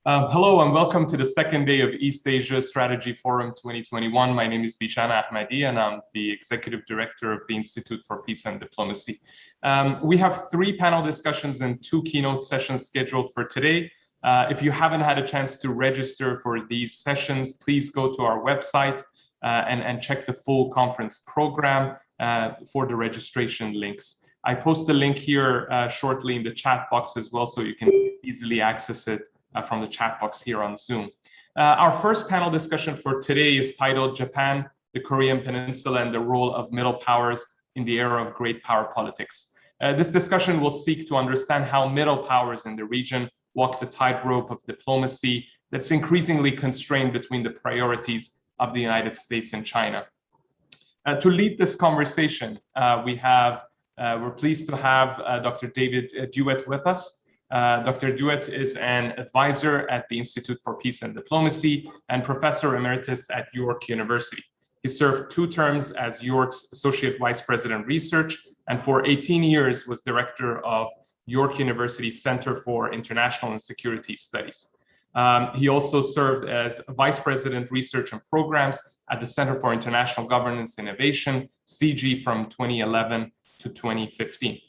Hello and welcome to the second day of East Asia Strategy Forum 2021. My name is Bishan Ahmadi and I'm the Executive Director of the Institute for Peace and Diplomacy. We have 3 panel discussions and 2 keynote sessions scheduled for today. If you haven't had a chance to register for these sessions, please go to our website and check the full conference program for the registration links. I post the link here shortly in the chat box as well, so you can easily access it from the chat box here on Zoom. Our first panel discussion for today is titled Japan, the Korean Peninsula and the Role of Middle Powers in the Era of Great Power Politics. This discussion will seek to understand how middle powers in the region walk the tightrope of diplomacy that's increasingly constrained between the priorities of the United States and China. To lead this conversation, we're pleased to have Dr. David Dewitt with us. Dr. Dewitt is an advisor at the Institute for Peace and Diplomacy and Professor Emeritus at York University. He served 2 terms as York's Associate Vice President Research and for 18 years was Director of York University's Center for International and Security Studies. He also served as Vice President Research and Programs at the Center for International Governance Innovation, CG, from 2011 to 2015.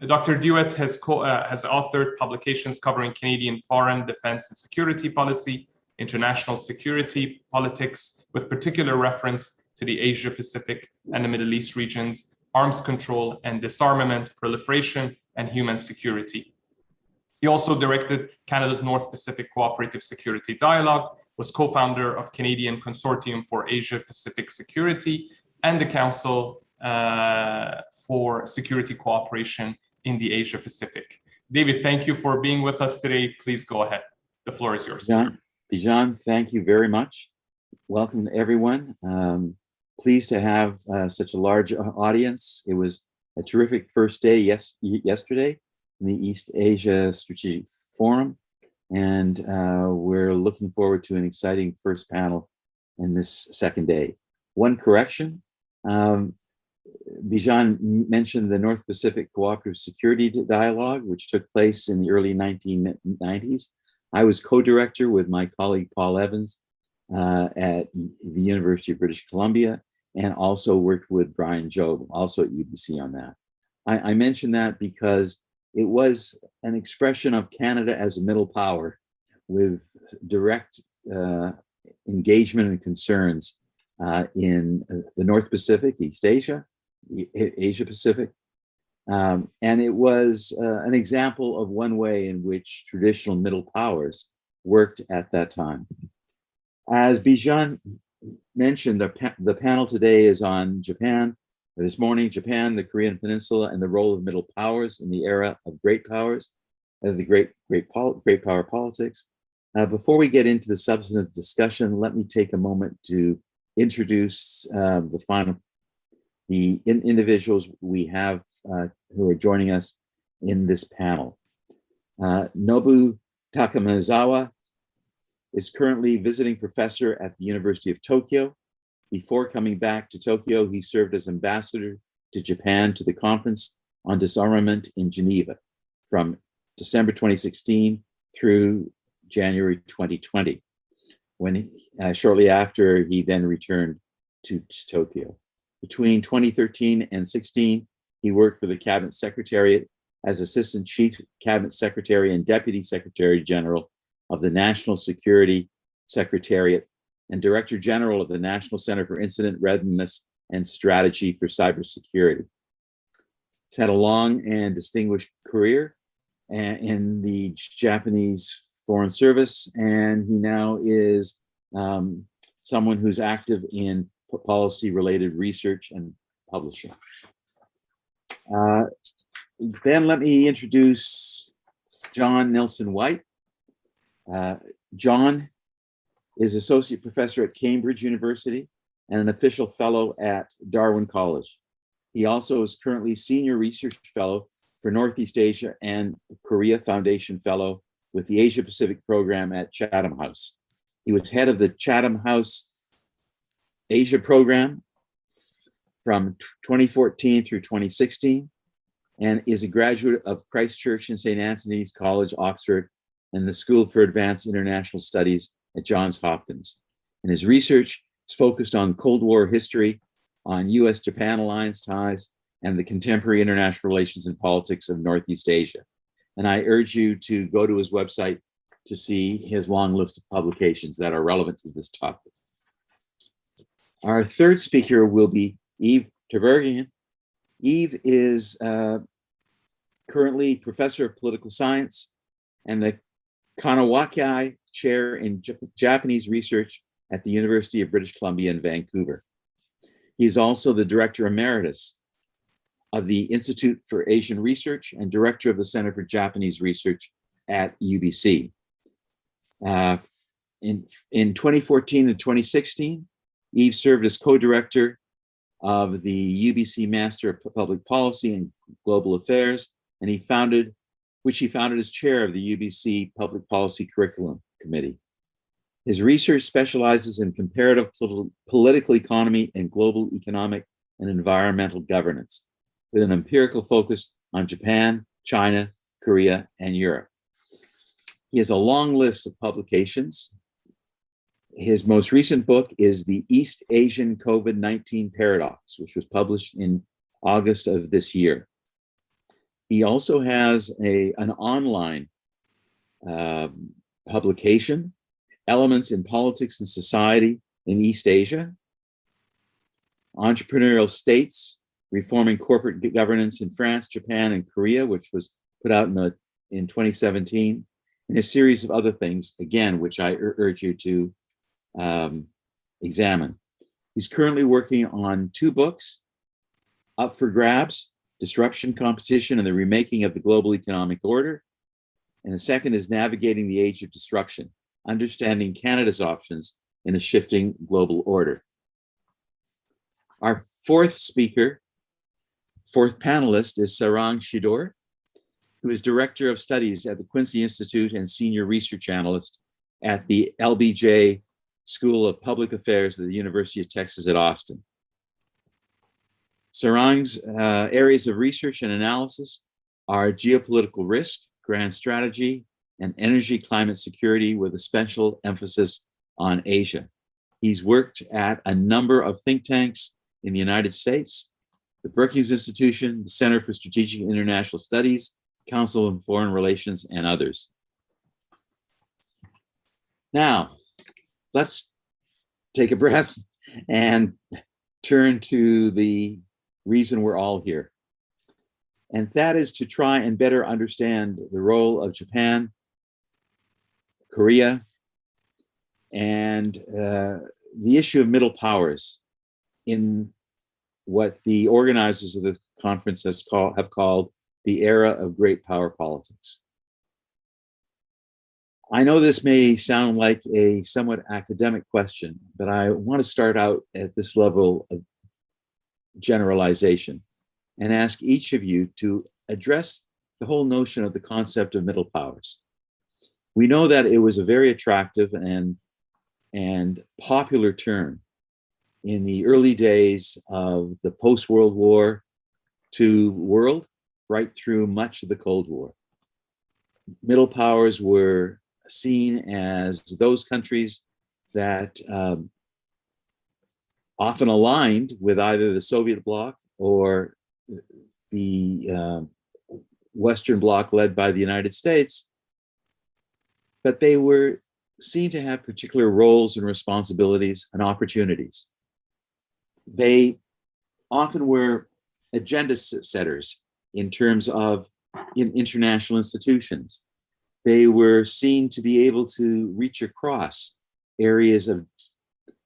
Dr. Dewitt has authored publications covering Canadian foreign, defense, and security policy, international security politics, with particular reference to the Asia-Pacific and the Middle East regions, arms control and disarmament, proliferation, and human security. He also directed Canada's North Pacific Cooperative Security Dialogue, was co-founder of Canadian Consortium for Asia-Pacific Security, and the Council for Security Cooperation in the Asia Pacific. David, thank you for being with us today. Please go ahead. The floor is yours. Bijan, thank you very much. Welcome to everyone. Pleased to have such a large audience. It was a terrific first day yesterday in the East Asia Strategic Forum, and we're looking forward to an exciting first panel in this second day. One correction. Bijan mentioned the North Pacific Cooperative Security Dialogue, which took place in the early 1990s. I was co-director with my colleague Paul Evans at the University of British Columbia, and also worked with Brian Jobe, also at UBC on that. I mentioned that because it was an expression of Canada as a middle power with direct engagement and concerns in the North Pacific, East Asia, Asia Pacific. And it was an example of one way in which traditional middle powers worked at that time. As Bijan mentioned, the panel today is on Japan. This morning, Japan, the Korean Peninsula, and the role of middle powers in the era of great powers, the great power politics. Before we get into the substantive discussion, let me take a moment to introduce the individuals we have who are joining us in this panel. Nobu Takamazawa is currently visiting professor at the University of Tokyo. Before coming back to Tokyo, he served as ambassador to Japan to the Conference on Disarmament in Geneva from December 2016 through January 2020, when shortly after he then returned to Tokyo. Between 2013 and 16, he worked for the Cabinet Secretariat as Assistant Chief Cabinet Secretary and Deputy Secretary General of the National Security Secretariat and Director General of the National Center for Incident Readiness and Strategy for Cybersecurity. He's had a long and distinguished career in the Japanese Foreign Service, and he now is someone who's active in policy-related research and publishing. Then let me introduce John Nelson White. John is Associate Professor at Cambridge University and an official fellow at Darwin College. He also is currently Senior Research Fellow for Northeast Asia and Korea Foundation Fellow with the Asia Pacific Program at Chatham House. He was head of the Chatham House Asia Program from 2014 through 2016 and is a graduate of Christ Church and St. Anthony's College, Oxford, and the School for Advanced International Studies at Johns Hopkins. And his research is focused on Cold War history, on US-Japan alliance ties, and the contemporary international relations and politics of Northeast Asia. And I urge you to go to his website to see his long list of publications that are relevant to this topic. Our third speaker will be Yves Terbergian. Yves is currently professor of political science and the Kanawaki Chair in Japanese Research at the University of British Columbia in Vancouver. He's also the Director Emeritus of the Institute for Asian Research and Director of the Center for Japanese Research at UBC. In 2014 and 2016, Yves served as co-director of the UBC Master of Public Policy and Global Affairs, and he founded as chair of the UBC Public Policy Curriculum Committee. His research specializes in comparative political economy and global economic and environmental governance, with an empirical focus on Japan, China, Korea, and Europe. He has a long list of publications. His most recent book is The East Asian COVID-19 Paradox, which was published in August of this year. He also has an online publication, Elements in Politics and Society in East Asia, Entrepreneurial States, Reforming Corporate Governance in France, Japan, and Korea, which was put out in 2017, and a series of other things, again, which I urge you to examine. He's currently working on 2 books, Up for Grabs, Disruption, Competition, and the Remaking of the Global Economic Order. And the second is Navigating the Age of Disruption, Understanding Canada's Options in a Shifting Global Order. Our fourth panelist is Sarang Shidor, who is Director of Studies at the Quincy Institute and Senior Research Analyst at the LBJ School of Public Affairs at the University of Texas at Austin. Sarang's areas of research and analysis are geopolitical risk, grand strategy, and energy climate security, with a special emphasis on Asia. He's worked at a number of think tanks in the United States, the Brookings Institution, the Center for Strategic International Studies, Council on Foreign Relations, and others. Now, let's take a breath and turn to the reason we're all here. And that is to try and better understand the role of Japan, Korea, and the issue of middle powers in what the organizers of the conference have called the era of great power politics. I know this may sound like a somewhat academic question, but I want to start out at this level of generalization and ask each of you to address the whole notion of the concept of middle powers. We know that it was a very attractive and popular term in the early days of the post-World War II world, right through much of the Cold War. Middle powers were seen as those countries that often aligned with either the Soviet bloc or the Western bloc led by the United States, but they were seen to have particular roles and responsibilities and opportunities. They often were agenda setters in terms of international institutions. They were seen to be able to reach across areas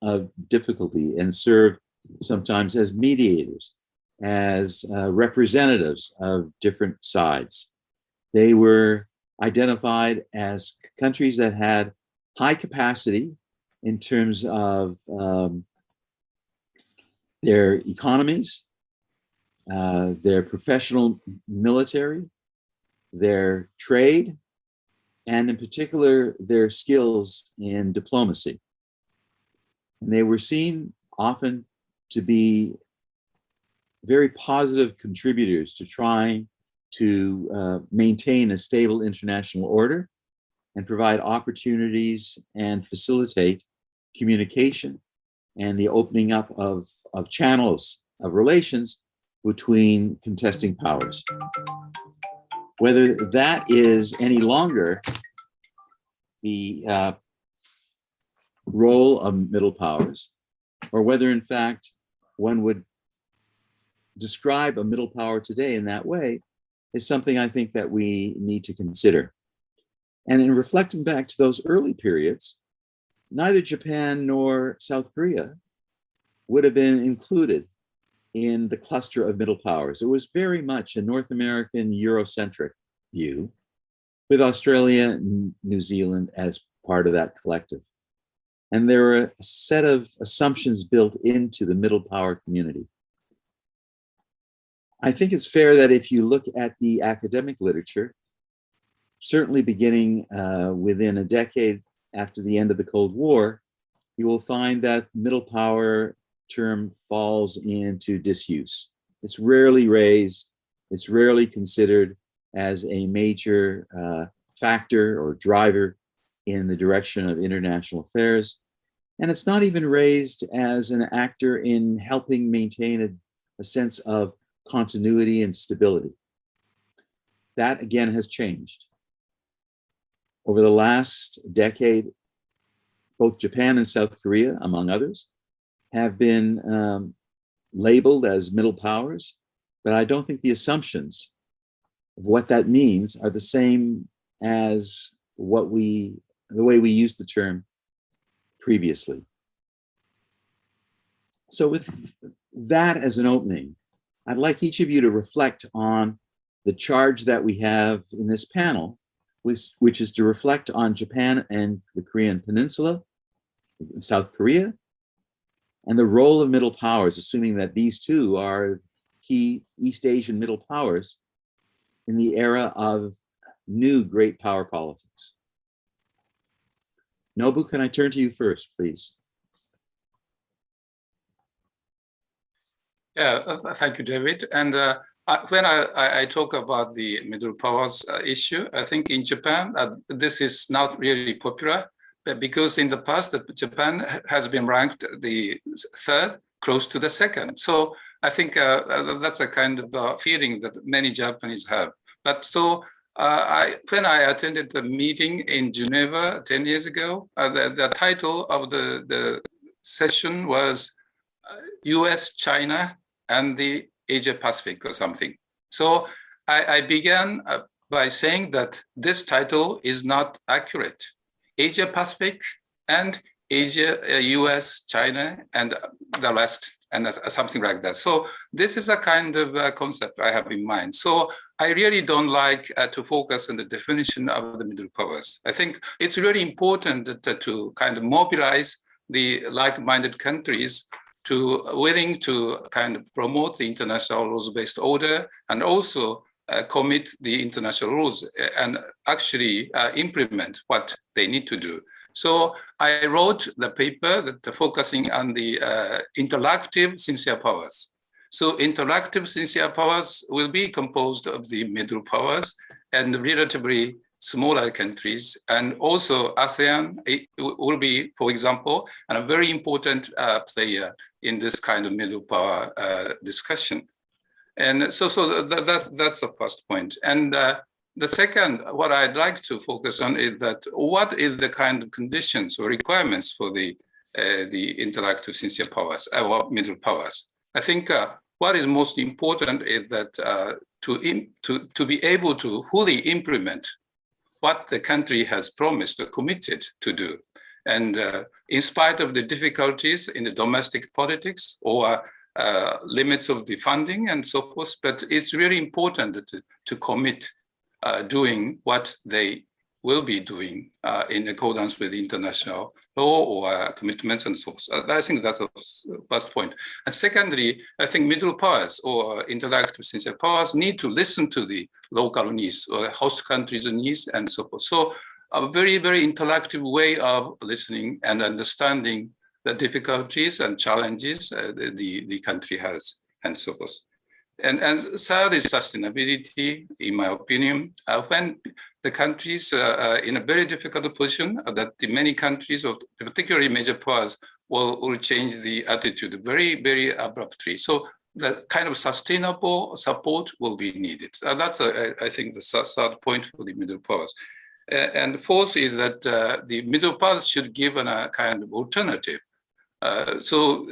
of difficulty and serve sometimes as mediators, as representatives of different sides. They were identified as countries that had high capacity in terms of their economies, their professional military, their trade, and in particular, their skills in diplomacy. And they were seen often to be very positive contributors to trying to maintain a stable international order and provide opportunities and facilitate communication and the opening up of channels of relations between contesting powers. Whether that is any longer the role of middle powers, or whether in fact one would describe a middle power today in that way, is something I think that we need to consider. And in reflecting back to those early periods, neither Japan nor South Korea would have been included in the cluster of middle powers. It was very much a North American Eurocentric view, with Australia and New Zealand as part of that collective. And there were a set of assumptions built into the middle power community. I think it's fair that if you look at the academic literature, certainly beginning within a decade after the end of the Cold War, you will find that middle power term falls into disuse. It's rarely raised, it's rarely considered as a major factor or driver in the direction of international affairs. And it's not even raised as an actor in helping maintain a sense of continuity and stability. That again has changed. Over the last decade, both Japan and South Korea, among others, have been labeled as middle powers, but I don't think the assumptions of what that means are the same as the way we used the term previously. So with that as an opening, I'd like each of you to reflect on the charge that we have in this panel, which is to reflect on Japan and the Korean Peninsula, South Korea, and the role of middle powers, assuming that these two are key East Asian middle powers in the era of new great power politics. Nobu, can I turn to you first, please? Yeah, thank you, David. And when I talk about the middle powers issue, I think in Japan, this is not really popular, but because in the past, Japan has been ranked the third, close to the second. So I think that's a kind of feeling that many Japanese have. But so when I attended the meeting in Geneva 10 years ago, the title of the session was US, China, and the Asia-Pacific or something. So I began by saying that this title is not accurate. Asia-Pacific and Asia, US, China, and the rest, and something like that. So this is a kind of concept I have in mind. So I really don't like to focus on the definition of the middle powers. I think it's really important to kind of mobilize the like-minded countries to willing to kind of promote the international rules-based order and also commit the international rules and actually implement what they need to do. So I wrote the paper that focusing on the interactive sincere powers. So interactive sincere powers will be composed of the middle powers and relatively smaller countries, and also ASEAN will be, for example, a very important player in this kind of middle power discussion. And so that's the first point. And the second, what I'd like to focus on is that what is the kind of conditions or requirements for the interactive sincere powers, or middle powers? I think what is most important is that to be able to fully implement what the country has promised or committed to do. And in spite of the difficulties in the domestic politics or limits of the funding and so forth, but it's really important to commit doing what they will be doing in accordance with international law or commitments and so forth. I think that's the first point. And secondly, I think middle powers or interactive sincere powers need to listen to the local needs or host countries' needs and so forth. So a very, very interactive way of listening and understanding the difficulties and challenges the country has and so forth. And third is sustainability, in my opinion. When the countries are in a very difficult position, that many countries, or particularly major powers, will change the attitude very, very abruptly. So the kind of sustainable support will be needed. That's, I think, the third point for the middle powers. And fourth is that the middle powers should give a kind of alternative. So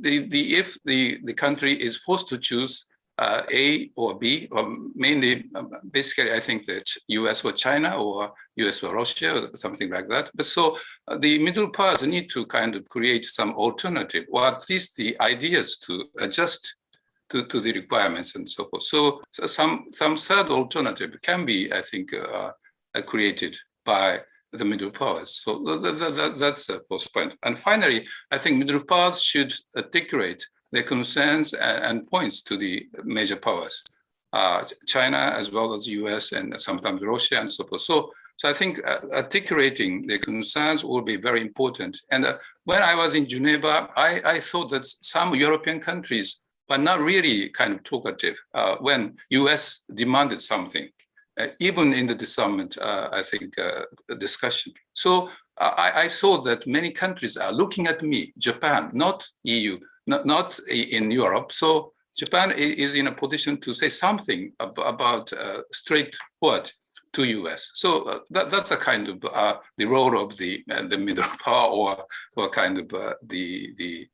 if the country is forced to choose A or B, or mainly, basically, I think that US or China, or US or Russia, or something like that. But so the middle powers need to kind of create some alternative, or at least the ideas to adjust to the requirements and so forth. So some third alternative can be, I think, created by the middle powers. So that's the first point. And finally, I think middle powers should articulate their concerns and points to the major powers, China as well as US and sometimes Russia and so forth. So I think articulating their concerns will be very important. And when I was in Geneva, I thought that some European countries were not really kind of talkative when US demanded something, even in the disarmament, I think, discussion. So I saw that many countries are looking at me, Japan, not EU, not in Europe. So Japan is in a position to say something about straightforward to US. So that's a kind of the role of the middle power, or kind of the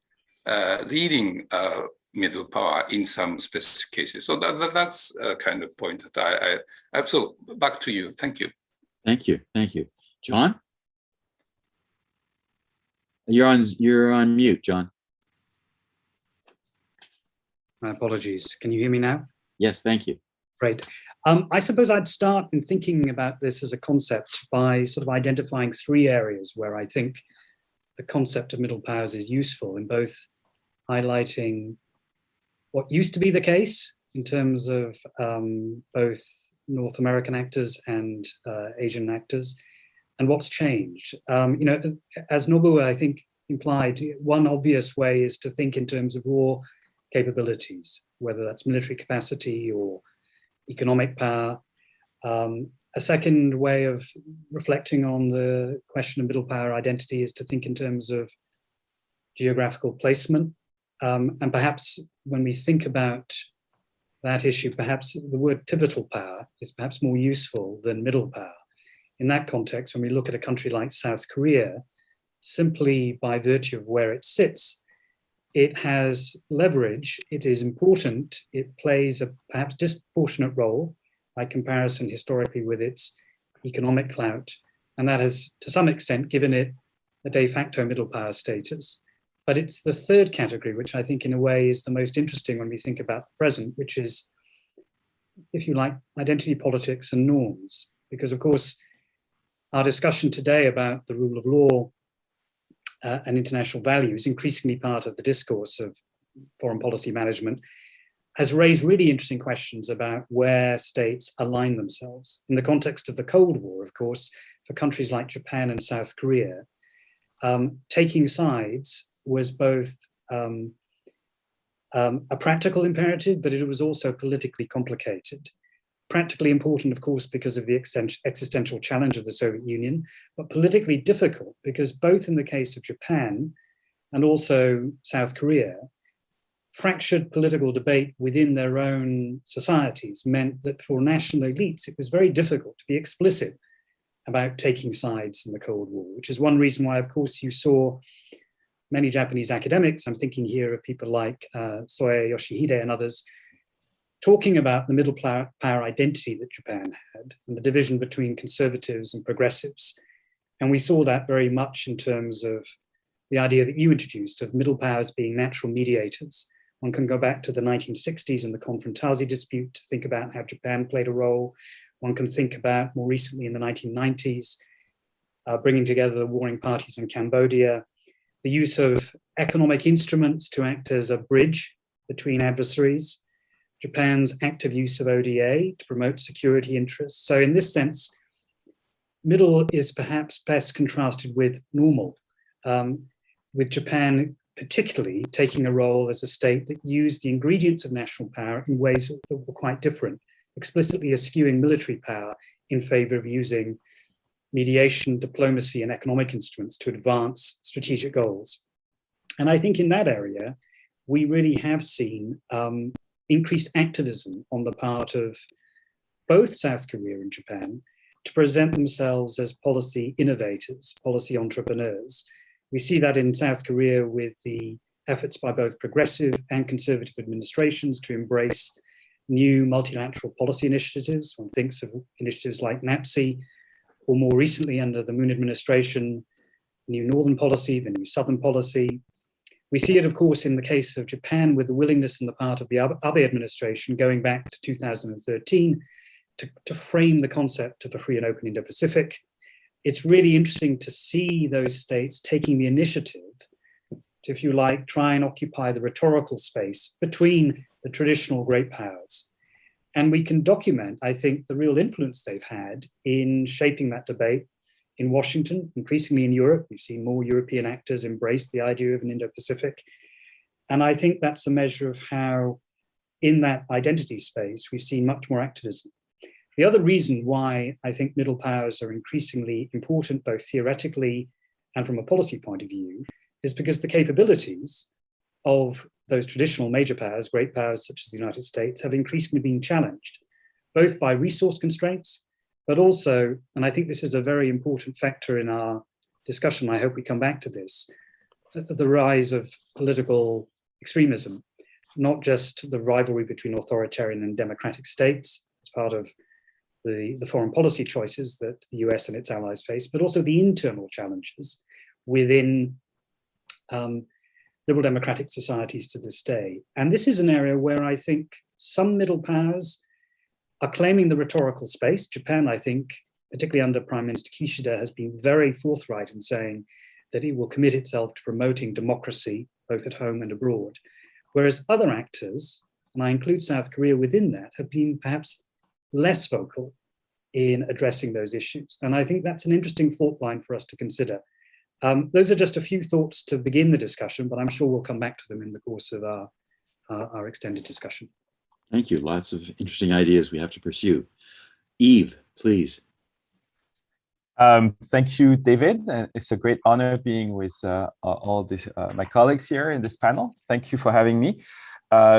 leading middle power in some specific cases. So that's a kind of point that so back to you. Thank you. Thank you. John? You're on mute, John. My apologies. Can you hear me now? Yes, thank you. Great. I suppose I'd start in thinking about this as a concept by sort of identifying three areas where I think the concept of middle powers is useful, in both highlighting what used to be the case in terms of both North American actors and Asian actors, and what's changed. As Nobu, I think, implied, one obvious way is to think in terms of raw capabilities, whether that's military capacity or economic power. A second way of reflecting on the question of middle power identity is to think in terms of geographical placement. And perhaps when we think about that issue, perhaps the word pivotal power is perhaps more useful than middle power. In that context, when we look at a country like South Korea, simply by virtue of where it sits, it has leverage, it is important, it plays a perhaps disproportionate role by comparison historically with its economic clout, and that has to some extent given it a de facto middle power status. But it's the third category, which I think in a way is the most interesting when we think about the present, which is, if you like, identity politics and norms. Because of course, our discussion today about the rule of law and international value is increasingly part of the discourse of foreign policy management, has raised really interesting questions about where states align themselves. In the context of the Cold War, of course, for countries like Japan and South Korea, taking sides was both a practical imperative, but it was also politically complicated. Practically important, of course, because of the existential challenge of the Soviet Union, but politically difficult because both in the case of Japan and also South Korea, fractured political debate within their own societies meant that for national elites, it was very difficult to be explicit about taking sides in the Cold War, which is one reason why, of course, you saw many Japanese academics, I'm thinking here of people like Soe Yoshihide and others, talking about the middle power identity that Japan had and the division between conservatives and progressives. And we saw that very much in terms of the idea that you introduced of middle powers being natural mediators. One can go back to the 1960s and the Konfrontasi dispute to think about how Japan played a role. One can think about more recently in the 1990s, bringing together the warring parties in Cambodia, the use of economic instruments to act as a bridge between adversaries, Japan's active use of ODA to promote security interests. So in this sense, middle is perhaps best contrasted with normal, with Japan particularly taking a role as a state that used the ingredients of national power in ways that were quite different, explicitly eschewing military power in favor of using mediation, diplomacy, and economic instruments to advance strategic goals. And I think in that area, we really have seen increased activism on the part of both South Korea and Japan to present themselves as policy innovators, policy entrepreneurs. We see that in South Korea with the efforts by both progressive and conservative administrations to embrace new multilateral policy initiatives. One thinks of initiatives like NAPSI, or more recently under the Moon administration, new Northern policy, the new Southern policy. We see it, of course, in the case of Japan with the willingness on the part of the Abe administration going back to 2013 to frame the concept of a free and open Indo-Pacific. It's really interesting to see those states taking the initiative to, if you like, try and occupy the rhetorical space between the traditional great powers. And we can document, I think, the real influence they've had in shaping that debate in Washington, increasingly in Europe. We've seen more European actors embrace the idea of an Indo-Pacific. And I think that's a measure of how, in that identity space, we've seen much more activism. The other reason why I think middle powers are increasingly important, both theoretically and from a policy point of view, is because the capabilities of those traditional major powers, great powers such as the United States, have increasingly been challenged, both by resource constraints, but also, and I think this is a very important factor in our discussion, I hope we come back to this, the rise of political extremism, not just the rivalry between authoritarian and democratic states as part of the foreign policy choices that the US and its allies face, but also the internal challenges within liberal democratic societies to this day. And this is an area where I think some middle powers are claiming the rhetorical space. Japan, I think, particularly under Prime Minister Kishida, has been very forthright in saying that it will commit itself to promoting democracy, both at home and abroad. Whereas other actors, and I include South Korea within that, have been perhaps less vocal in addressing those issues. And I think that's an interesting fault line for us to consider. Those are just a few thoughts to begin the discussion, but I'm sure we'll come back to them in the course of our extended discussion. Thank you. Lots of interesting ideas we have to pursue. Eve, please. Thank you, David. It's a great honor being with all this, my colleagues here in this panel. Thank you for having me.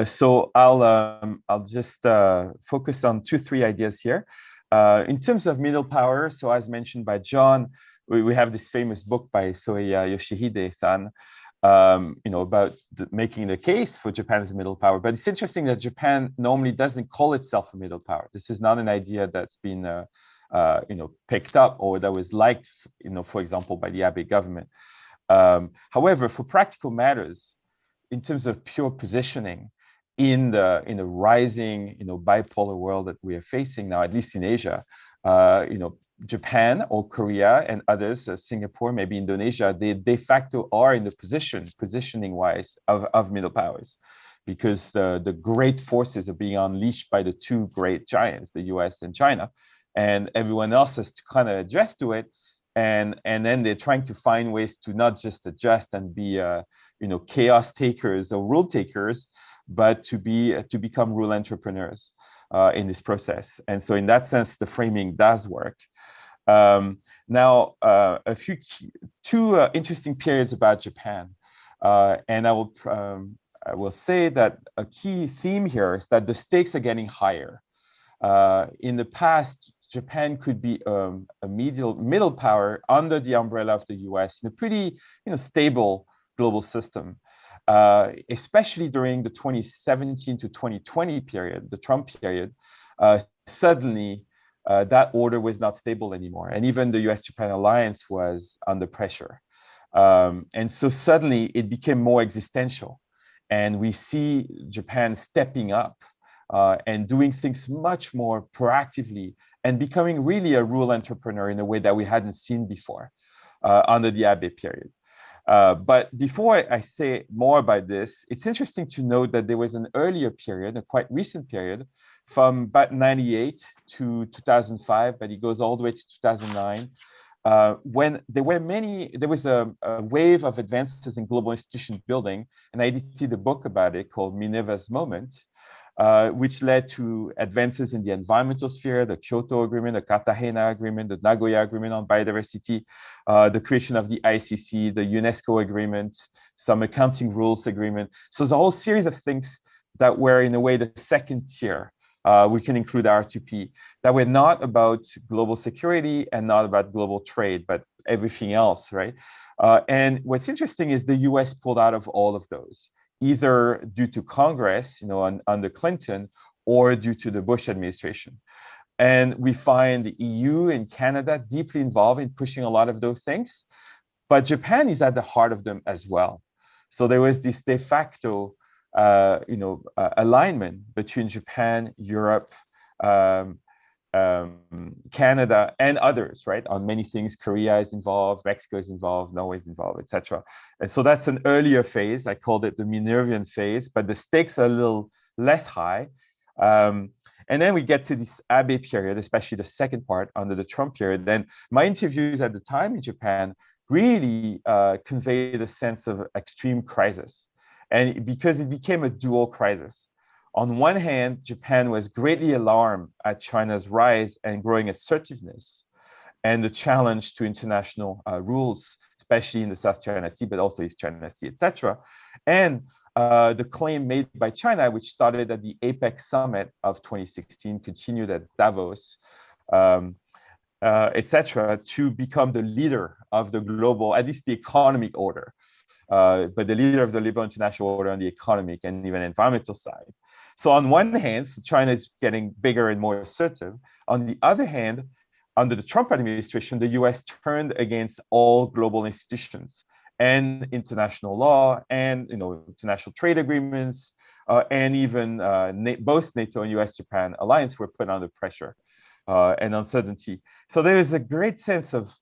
So I'll just focus on 2-3 ideas here. In terms of middle power, so as mentioned by John, we have this famous book by Soei Yoshihide-san, about making the case for Japan as a middle power. But it's interesting that Japan normally doesn't call itself a middle power. This is not an idea that's been picked up or that was liked, for example, by the Abe government. However, for practical matters, in terms of pure positioning in the rising, bipolar world that we are facing now, at least in Asia, Japan or Korea and others, Singapore, maybe Indonesia, they de facto are in the positioning wise of middle powers, because the great forces are being unleashed by the two great giants, the US and China, and everyone else has to kind of adjust to it. And then they're trying to find ways to not just adjust and be, chaos takers or rule takers, but to become rule entrepreneurs in this process. And so in that sense, the framing does work. Now, two interesting periods about Japan. And I will say that a key theme here is that the stakes are getting higher. In the past, Japan could be a middle power under the umbrella of the US in a pretty stable global system, especially during the 2017 to 2020 period, the Trump period. Suddenly, that order was not stable anymore. And even the US-Japan alliance was under pressure. And so suddenly it became more existential. And we see Japan stepping up and doing things much more proactively and becoming really a rule entrepreneur in a way that we hadn't seen before under the Abe period. But before I say more about this, it's interesting to note that there was an earlier period, a quite recent period, from about 98 to 2005, but it goes all the way to 2009, when there was a wave of advances in global institution building, and I edited a book about it called Minerva's Moment, which led to advances in the environmental sphere, the Kyoto Agreement, the Cartagena Agreement, the Nagoya Agreement on Biodiversity, the creation of the ICC, the UNESCO Agreement, some accounting rules agreement. So there's a whole series of things that were in a way the second tier. We can include R2P, that were not about global security and not about global trade, but everything else, right? And what's interesting is the US pulled out of all of those, either due to Congress, under Clinton, or due to the Bush administration. And we find the EU and Canada deeply involved in pushing a lot of those things, but Japan is at the heart of them as well. So there was this de facto alignment between Japan, Europe, Canada, and others, right? On many things. Korea is involved, Mexico is involved, Norway is involved, etc. And so that's an earlier phase. I called it the Minervian phase, but the stakes are a little less high. And then we get to this Abe period, especially the second part under the Trump period. Then my interviews at the time in Japan really conveyed a sense of extreme crisis. And because it became a dual crisis. On one hand, Japan was greatly alarmed at China's rise and growing assertiveness and the challenge to international rules, especially in the South China Sea, but also East China Sea, etc. And the claim made by China, which started at the APEC summit of 2016, continued at Davos, etc., to become the leader of the global, at least the economic order. But the leader of the liberal international order on the economic and even environmental side. So on one hand, China is getting bigger and more assertive. On the other hand, under the Trump administration, the US turned against all global institutions and international law and international trade agreements, and even both NATO and US-Japan alliance were put under pressure and uncertainty. So there is a great sense of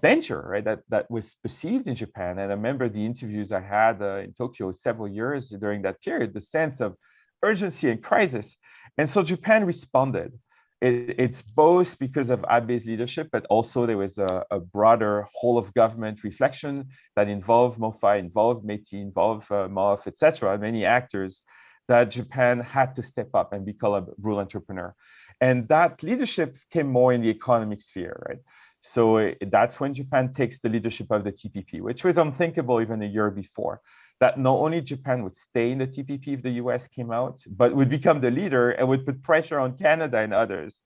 danger, right? That was perceived in Japan. And I remember the interviews I had in Tokyo several years during that period, the sense of urgency and crisis. And so Japan responded. It's both because of Abe's leadership, but also there was a broader whole of government reflection that involved MOFA, involved METI, involved MOF, etc., many actors, that Japan had to step up and become a rule entrepreneur. And that leadership came more in the economic sphere, right? So that's when Japan takes the leadership of the TPP, which was unthinkable even a year before. That not only Japan would stay in the TPP if the US came out, but would become the leader and would put pressure on Canada and others.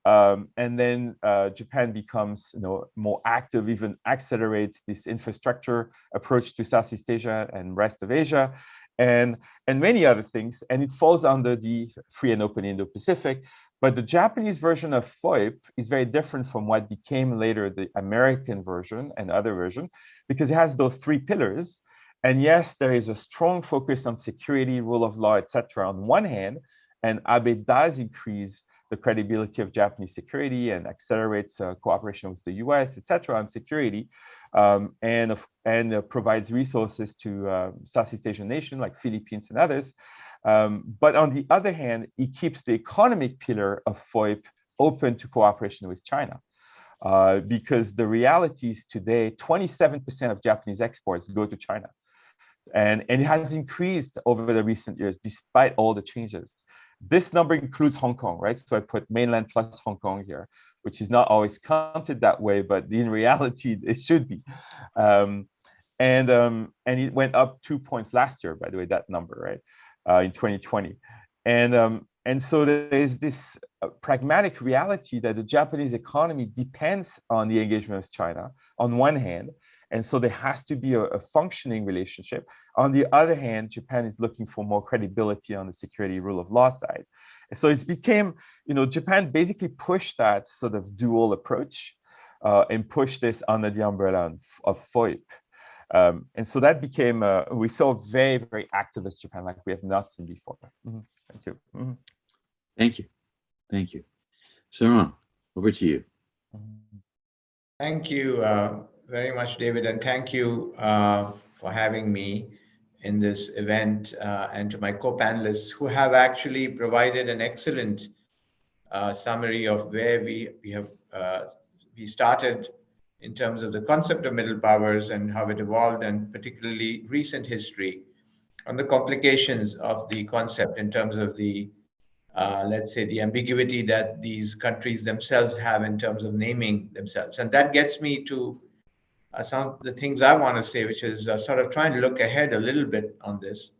And then Japan becomes more active, even accelerates this infrastructure approach to Southeast Asia and rest of Asia, and many other things. And it falls under the free and open Indo-Pacific. But the Japanese version of FOIP is very different from what became later the American version and other version, because it has those three pillars. And yes, there is a strong focus on security, rule of law, etc. on one hand, and Abe does increase the credibility of Japanese security and accelerates cooperation with the US, etc. on security, and provides resources to Southeast Asian nations like Philippines and others. But on the other hand, it keeps the economic pillar of FOIP open to cooperation with China. Because the reality is today, 27% of Japanese exports go to China. And it has increased over the recent years, despite all the changes. This number includes Hong Kong, right? So I put mainland plus Hong Kong here, which is not always counted that way, but in reality, it should be. And it went up 2 points last year, by the way, that number, right, in 2020. And so there's this pragmatic reality that the Japanese economy depends on the engagement with China on one hand. And so there has to be a functioning relationship. On the other hand, Japan is looking for more credibility on the security rule of law side. And so it became, Japan basically pushed that sort of dual approach and pushed this under the umbrella of FOIP. And so that became, we saw very, very activist Japan like we have not seen before. Mm-hmm. Thank you. Mm-hmm. Thank you. Thank you. Sarang, over to you. Thank you very much, David, and thank you for having me in this event, and to my co-panelists who have actually provided an excellent summary of where we started in terms of the concept of middle powers and how it evolved, and particularly recent history on the complications of the concept in terms of the, let's say, the ambiguity that these countries themselves have in terms of naming themselves. And that gets me to some of the things I want to say, which is sort of trying to look ahead a little bit on this.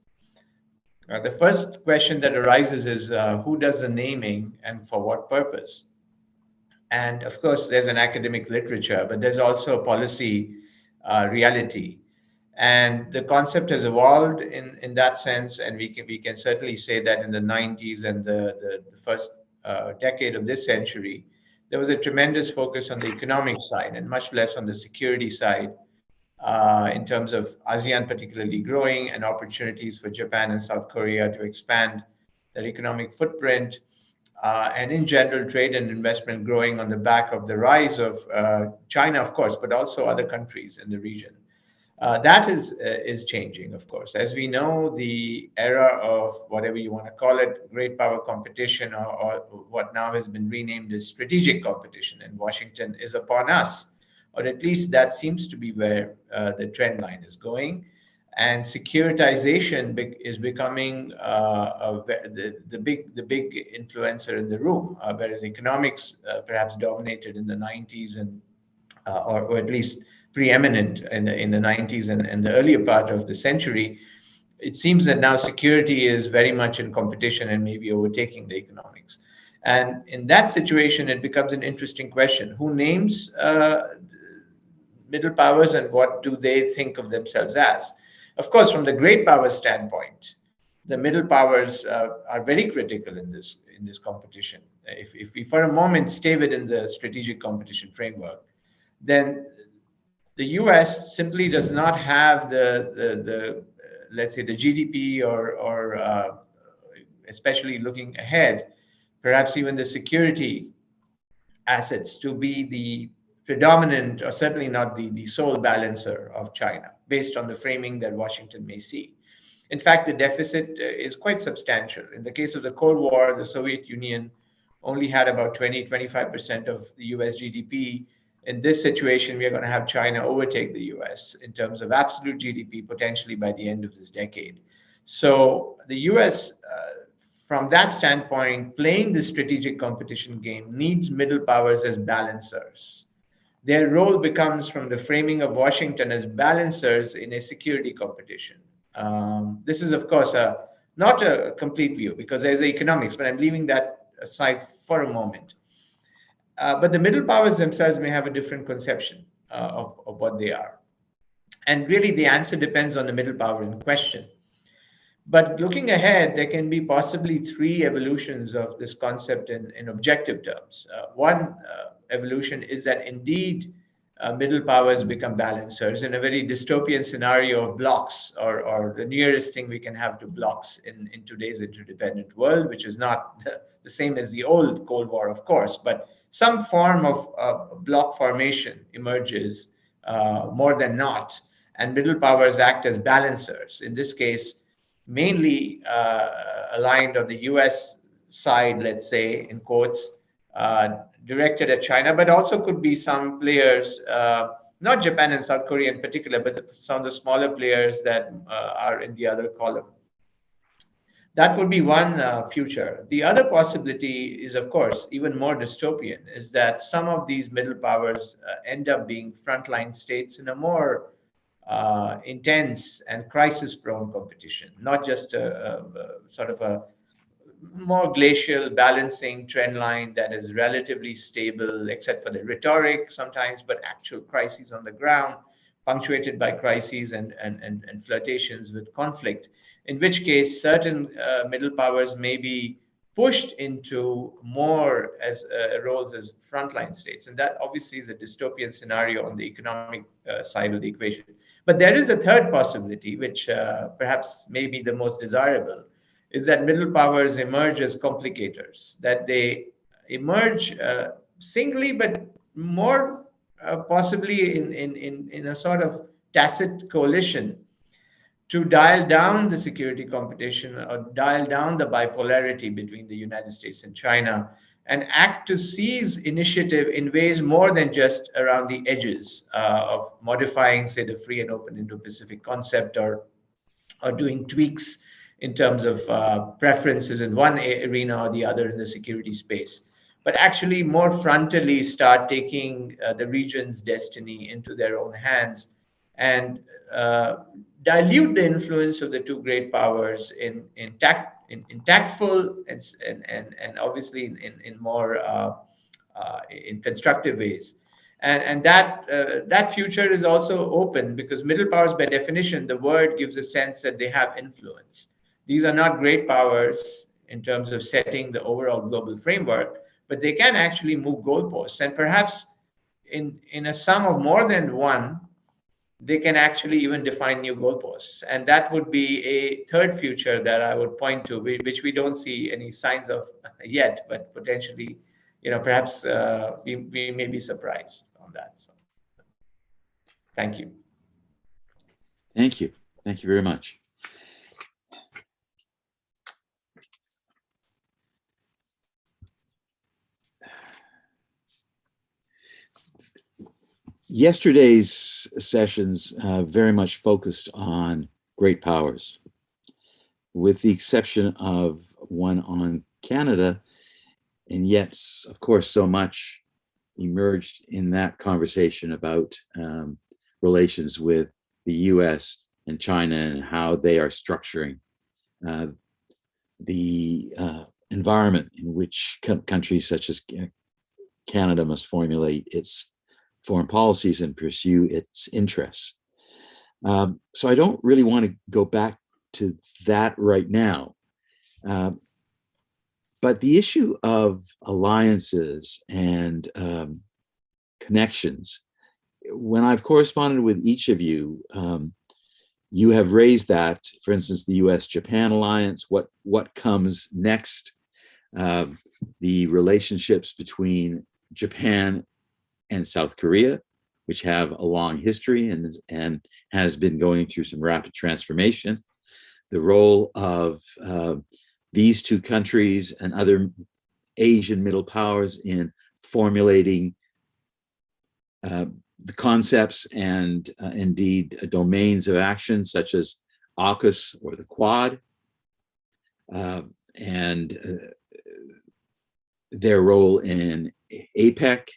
The first question that arises is who does the naming and for what purpose? And of course, there's an academic literature, but there's also a policy reality. And the concept has evolved in that sense, and we can certainly say that in the 90s and the first decade of this century, there was a tremendous focus on the economic side and much less on the security side, in terms of ASEAN particularly growing and opportunities for Japan and South Korea to expand their economic footprint, and in general trade and investment growing on the back of the rise of China, of course, but also other countries in the region. That is changing, of course. As we know, the era of whatever you want to call it, great power competition, or what now has been renamed as strategic competition in Washington, is upon us. Or at least that seems to be where the trend line is going. And securitization is becoming the big influencer in the room, whereas economics perhaps dominated in the 90s and or at least preeminent in the 90s and the earlier part of the century. It seems that now security is very much in competition and maybe overtaking the economics. And in that situation, it becomes an interesting question: who names middle powers and what do they think of themselves as? Of course, from the great power standpoint, the middle powers are very critical in this competition. If we for a moment stay within the strategic competition framework, then the US simply does not have the let's say the GDP or especially looking ahead, perhaps even the security assets to be the predominant, or certainly not the sole balancer of China, based on the framing that Washington may see. In fact, the deficit is quite substantial. In the case of the Cold War, the Soviet Union only had about 20-25% of the US GDP. In this situation, we are going to have China overtake the US in terms of absolute GDP potentially by the end of this decade. So the US, from that standpoint, playing the strategic competition game needs middle powers as balancers. Their role becomes, from the framing of Washington, as balancers in a security competition. This is, of course, not a complete view because there's economics, but I'm leaving that aside for a moment. But the middle powers themselves may have a different conception of what they are. And really, the answer depends on the middle power in question. But looking ahead, there can be possibly three evolutions of this concept in objective terms. One evolution is that indeed middle powers become balancers in a very dystopian scenario of blocks, or the nearest thing we can have to blocks in today's interdependent world, which is not the same as the old Cold War, of course, but some form of block formation emerges more than not, and middle powers act as balancers. In this case, mainly aligned on the US side, let's say, in quotes, directed at China, but also could be some players, not Japan and South Korea in particular, but some of the smaller players that are in the other column. That would be one future. The other possibility is, of course, even more dystopian, is that some of these middle powers end up being frontline states in a more intense and crisis-prone competition, not just a sort of a more glacial balancing trend line that is relatively stable, except for the rhetoric sometimes, but actual crises on the ground, punctuated by crises and flirtations with conflict, in which case certain middle powers may be pushed into more as roles as frontline states. And that obviously is a dystopian scenario on the economic side of the equation. But there is a third possibility, which perhaps may be the most desirable, is that middle powers emerge as complicators, that they emerge singly, but more possibly in a sort of tacit coalition to dial down the security competition or dial down the bipolarity between the United States and China, and act to seize initiative in ways more than just around the edges of modifying, say, the free and open Indo-Pacific concept, or doing tweaks in terms of preferences in one arena or the other in the security space, but actually more frontally start taking the region's destiny into their own hands and dilute the influence of the two great powers in tactful and obviously in more in constructive ways. And that future is also open because middle powers, by definition, the word gives a sense that they have influence. These are not great powers in terms of setting the overall global framework, but they can actually move goalposts. And perhaps in a sum of more than one, they can actually even define new goalposts. And that would be a third future that I would point to, which we don't see any signs of yet, but potentially, perhaps we may be surprised on that. So, thank you. Thank you. Thank you very much. Yesterday's sessions very much focused on great powers, with the exception of one on Canada, and yet, of course, so much emerged in that conversation about relations with the US and China and how they are structuring the environment in which countries such as Canada must formulate its foreign policies and pursue its interests. So I don't really want to go back to that right now. But the issue of alliances and connections, when I've corresponded with each of you, you have raised that, for instance, the US-Japan alliance, what comes next, the relationships between Japan and South Korea, which have a long history and has been going through some rapid transformation. The role of these two countries and other Asian middle powers in formulating the concepts and indeed domains of action such as AUKUS or the Quad, and their role in APEC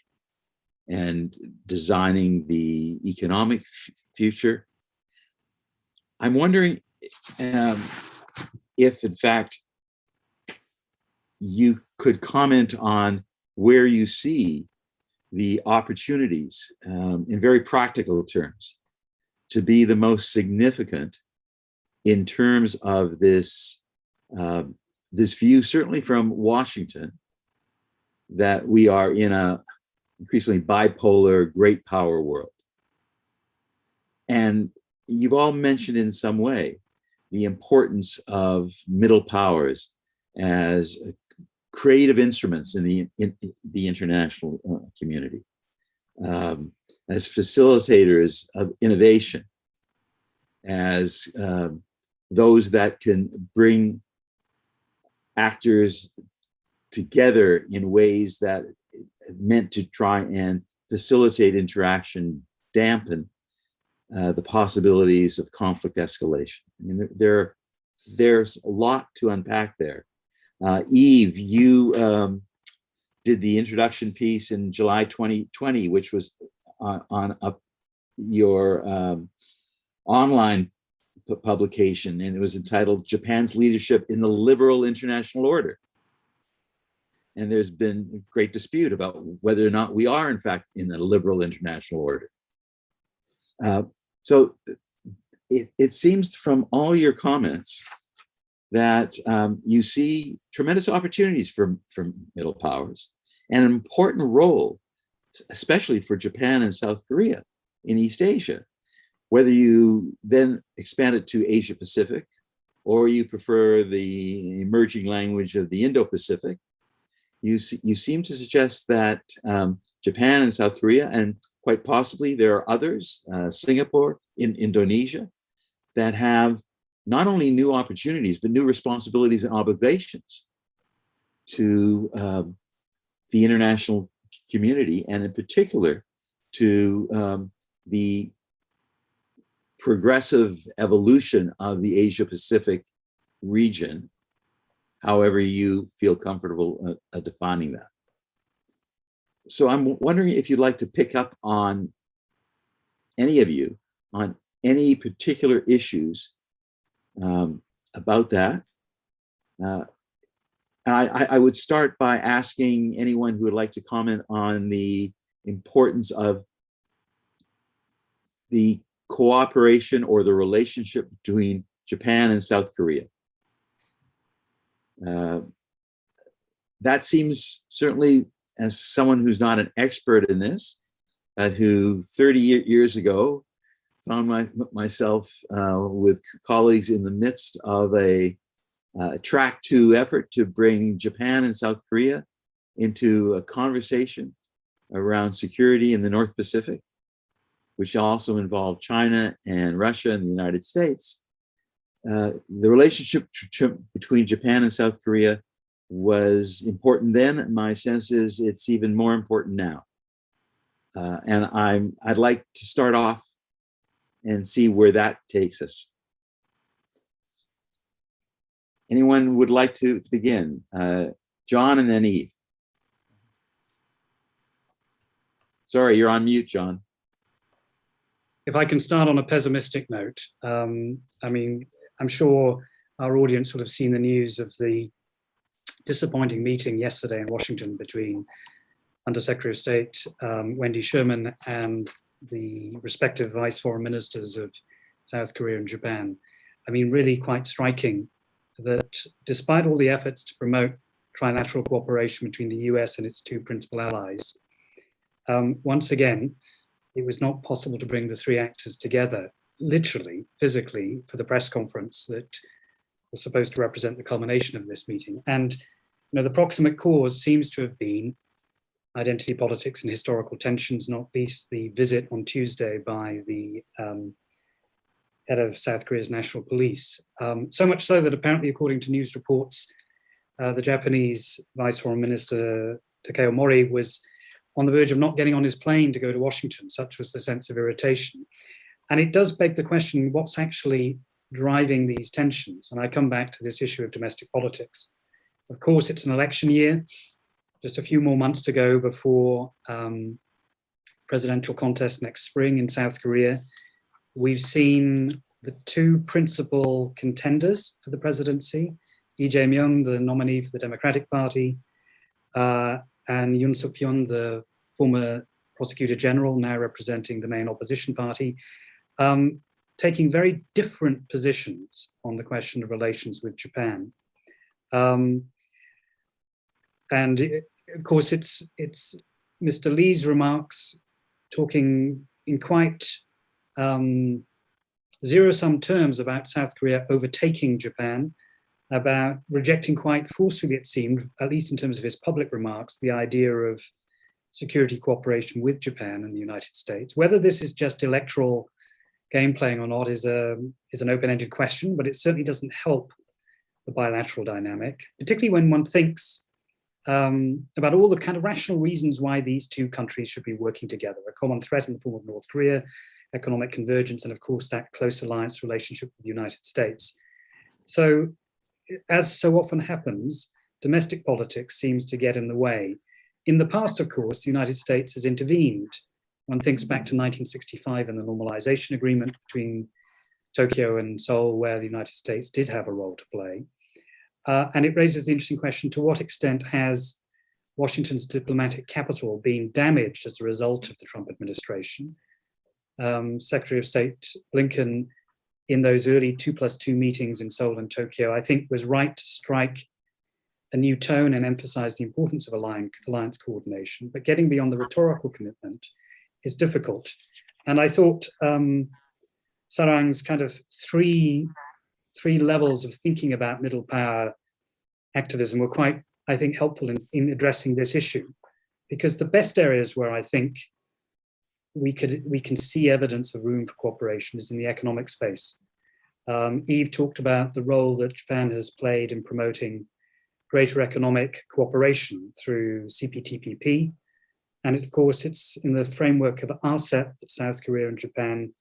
and designing the economic future. I'm wondering if, in fact, you could comment on where you see the opportunities in very practical terms to be the most significant in terms of this, this view, certainly from Washington, that we are in a increasingly bipolar great power world. And you've all mentioned in some way the importance of middle powers as creative instruments in the international community, as facilitators of innovation, as those that can bring actors together in ways that meant to try and facilitate interaction, dampen the possibilities of conflict escalation. I mean, there's a lot to unpack there. Eve, you did the introduction piece in July 2020, which was on your online publication, and it was entitled Japan's Leadership in the Liberal International Order. And there's been great dispute about whether or not we are, in fact, in a liberal international order. So it seems from all your comments that you see tremendous opportunities for middle powers and an important role, especially for Japan and South Korea in East Asia, whether you then expand it to Asia Pacific or you prefer the emerging language of the Indo-Pacific. You seem to suggest that Japan and South Korea, and quite possibly there are others, Singapore, in Indonesia, that have not only new opportunities, but new responsibilities and obligations to the international community, and in particular to the progressive evolution of the Asia-Pacific region, however you feel comfortable defining that. So I'm wondering if you'd like to pick up on, any of you, on any particular issues about that. I would start by asking anyone who would like to comment on the importance of the cooperation or the relationship between Japan and South Korea. That seems, certainly as someone who's not an expert in this, who 30 years ago found myself with colleagues in the midst of a track 2 effort to bring Japan and South Korea into a conversation around security in the North Pacific, which also involved China and Russia and the United States. The relationship between Japan and South Korea was important then. My sense is it's even more important now. And I'd like to start off and see where that takes us. Anyone would like to begin? John and then Eve. Sorry, you're on mute, John. If I can start on a pessimistic note, I mean, I'm sure our audience will have seen the news of the disappointing meeting yesterday in Washington between Undersecretary of State Wendy Sherman and the respective vice foreign ministers of South Korea and Japan. I mean, really quite striking that despite all the efforts to promote trilateral cooperation between the US and its 2 principal allies, once again, it was not possible to bring the 3 actors together, literally, physically, for the press conference that was supposed to represent the culmination of this meeting. And the proximate cause seems to have been identity politics and historical tensions, not least the visit on Tuesday by the head of South Korea's national police. So much so that apparently, according to news reports, the Japanese Vice Foreign Minister Takeo Mori was on the verge of not getting on his plane to go to Washington. Such was the sense of irritation. And it does beg the question, what's actually driving these tensions? And I come back to this issue of domestic politics. Of course, it's an election year, just a few more months to go before presidential contest next spring in South Korea. We've seen the 2 principal contenders for the presidency, Lee Jae-myung, the nominee for the Democratic Party, and Yoon Suk-hyun, the former prosecutor general, now representing the main opposition party, taking very different positions on the question of relations with Japan. And of course, it's Mr. Lee's remarks talking in quite zero-sum terms about South Korea overtaking Japan, about rejecting quite forcefully, it seemed, at least in terms of his public remarks, the idea of security cooperation with Japan and the United States. Whether this is just electoral game playing or not is an open-ended question, but it certainly doesn't help the bilateral dynamic, particularly when one thinks about all the kind of rational reasons why these 2 countries should be working together: a common threat in the form of North Korea, economic convergence, and of course that close alliance relationship with the United States. So, as so often happens, domestic politics seems to get in the way. In the past, of course, the United States has intervened. One thinks back to 1965 and the normalization agreement between Tokyo and Seoul, where the United States did have a role to play. And it raises the interesting question, to what extent has Washington's diplomatic capital been damaged as a result of the Trump administration? Secretary of State Blinken, in those early 2+2 meetings in Seoul and Tokyo, I think was right to strike a new tone and emphasize the importance of alliance coordination, but getting beyond the rhetorical commitment is difficult. And I thought Sarang's kind of three levels of thinking about middle power activism were quite, I think, helpful in addressing this issue, because the best areas where I think we can see evidence of room for cooperation is in the economic space. Eve talked about the role that Japan has played in promoting greater economic cooperation through CPTPP. And of course, it's in the framework of RCEP that South Korea and Japan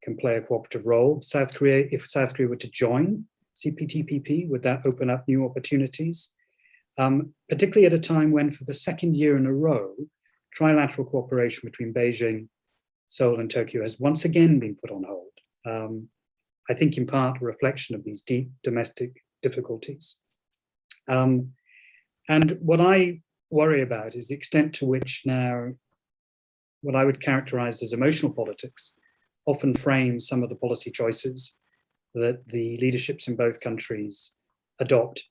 can play a cooperative role. South Korea, if South Korea were to join CPTPP, would that open up new opportunities? Particularly at a time when, for the second year in a row, trilateral cooperation between Beijing, Seoul and Tokyo has once again been put on hold. I think in part a reflection of these deep domestic difficulties. And what I worry about is the extent to which now what I would characterize as emotional politics often frames some of the policy choices that the leaderships in both countries adopt.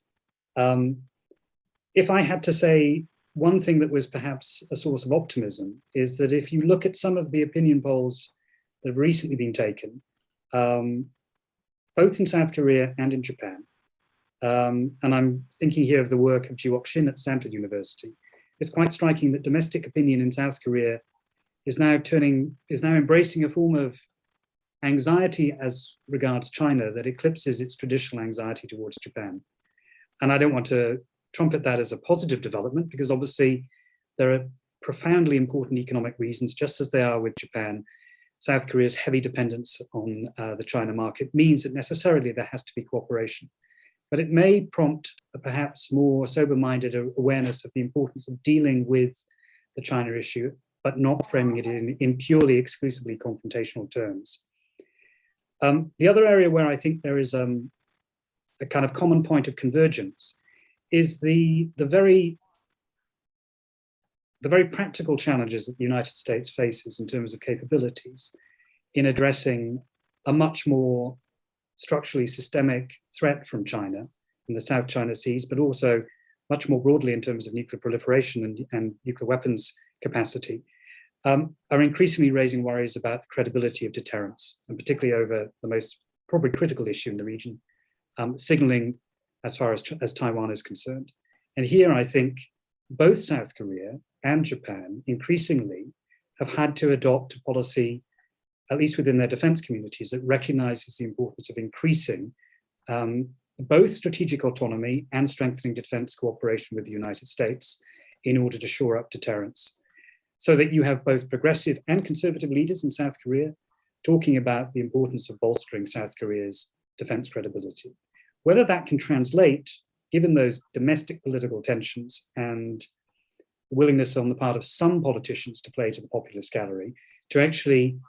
If I had to say one thing that was perhaps a source of optimism is that if you look at some of the opinion polls that have recently been taken, both in South Korea and in Japan, and I'm thinking here of the work of Ji Wok-shin at Stanford University, it's quite striking that domestic opinion in South Korea is now embracing a form of anxiety as regards China that eclipses its traditional anxiety towards Japan. And I don't want to trumpet that as a positive development, because obviously there are profoundly important economic reasons, just as they are with Japan. South Korea's heavy dependence on the China market means that necessarily there has to be cooperation. But it may prompt a perhaps more sober-minded awareness of the importance of dealing with the China issue, but not framing it in purely exclusively confrontational terms. The other area where I think there is a kind of common point of convergence is the very practical challenges that the United States faces in terms of capabilities in addressing a much more structurally systemic threat from China in the South China Seas, but also much more broadly in terms of nuclear proliferation and nuclear weapons capacity, are increasingly raising worries about the credibility of deterrence, and particularly over the most probably critical issue in the region, signaling as far as Taiwan is concerned. And here I think both South Korea and Japan increasingly have had to adopt a policy, at least within their defense communities, that recognizes the importance of increasing both strategic autonomy and strengthening defense cooperation with the United States in order to shore up deterrence. So that you have both progressive and conservative leaders in South Korea talking about the importance of bolstering South Korea's defense credibility. Whether that can translate, given those domestic political tensions and willingness on the part of some politicians to play to the populist gallery, to actually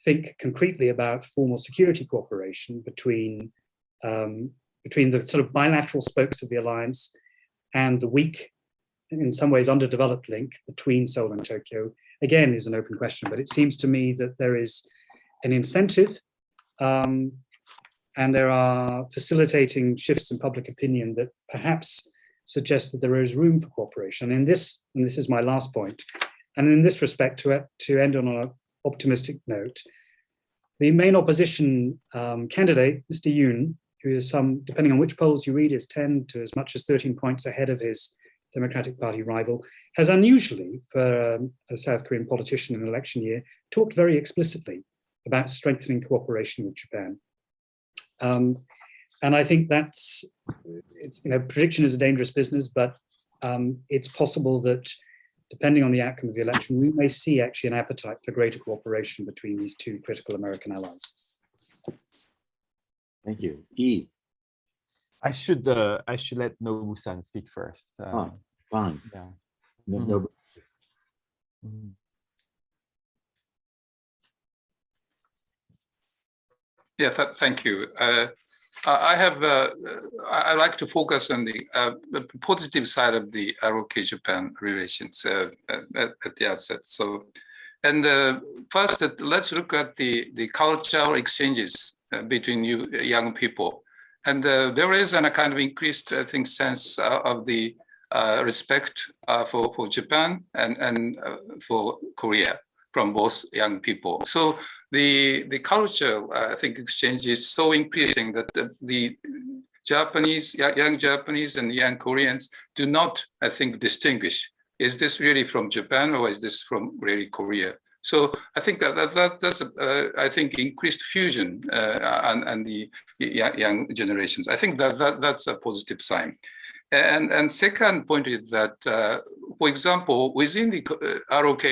think concretely about formal security cooperation between the sort of bilateral spokes of the alliance and the weak, in some ways underdeveloped link between Seoul and Tokyo, again, is an open question. But it seems to me that there is an incentive and there are facilitating shifts in public opinion that perhaps suggest that there is room for cooperation. And this is my last point, and in this respect, to end on an optimistic note, the main opposition candidate, Mr. Yoon, who is depending on which polls you read, is 10 to as much as 13 points ahead of his Democratic Party rival, has unusually, for a South Korean politician in an election year, talked very explicitly about strengthening cooperation with Japan. And I think prediction is a dangerous business, but it's possible that depending on the outcome of the election, we may see actually an appetite for greater cooperation between these two critical American allies. Thank you. Eve. I should let Nobu-san speak first. Fine. Yeah. No. Yeah, thank you. I like to focus on the positive side of the ROK-Japan relations at the outset. So, and first, let's look at the cultural exchanges between young people. And there is a kind of increased, I think, sense of the respect for Japan and for Korea from both young people. So the culture, I think, exchange is so increasing that the Japanese, young Japanese and young Koreans do not, I think, distinguish. Is this really from Japan or is this from really Korea? So I think that's I think increased fusion and the young generations. I think that's a positive sign. And second point is that, for example, within the ROK,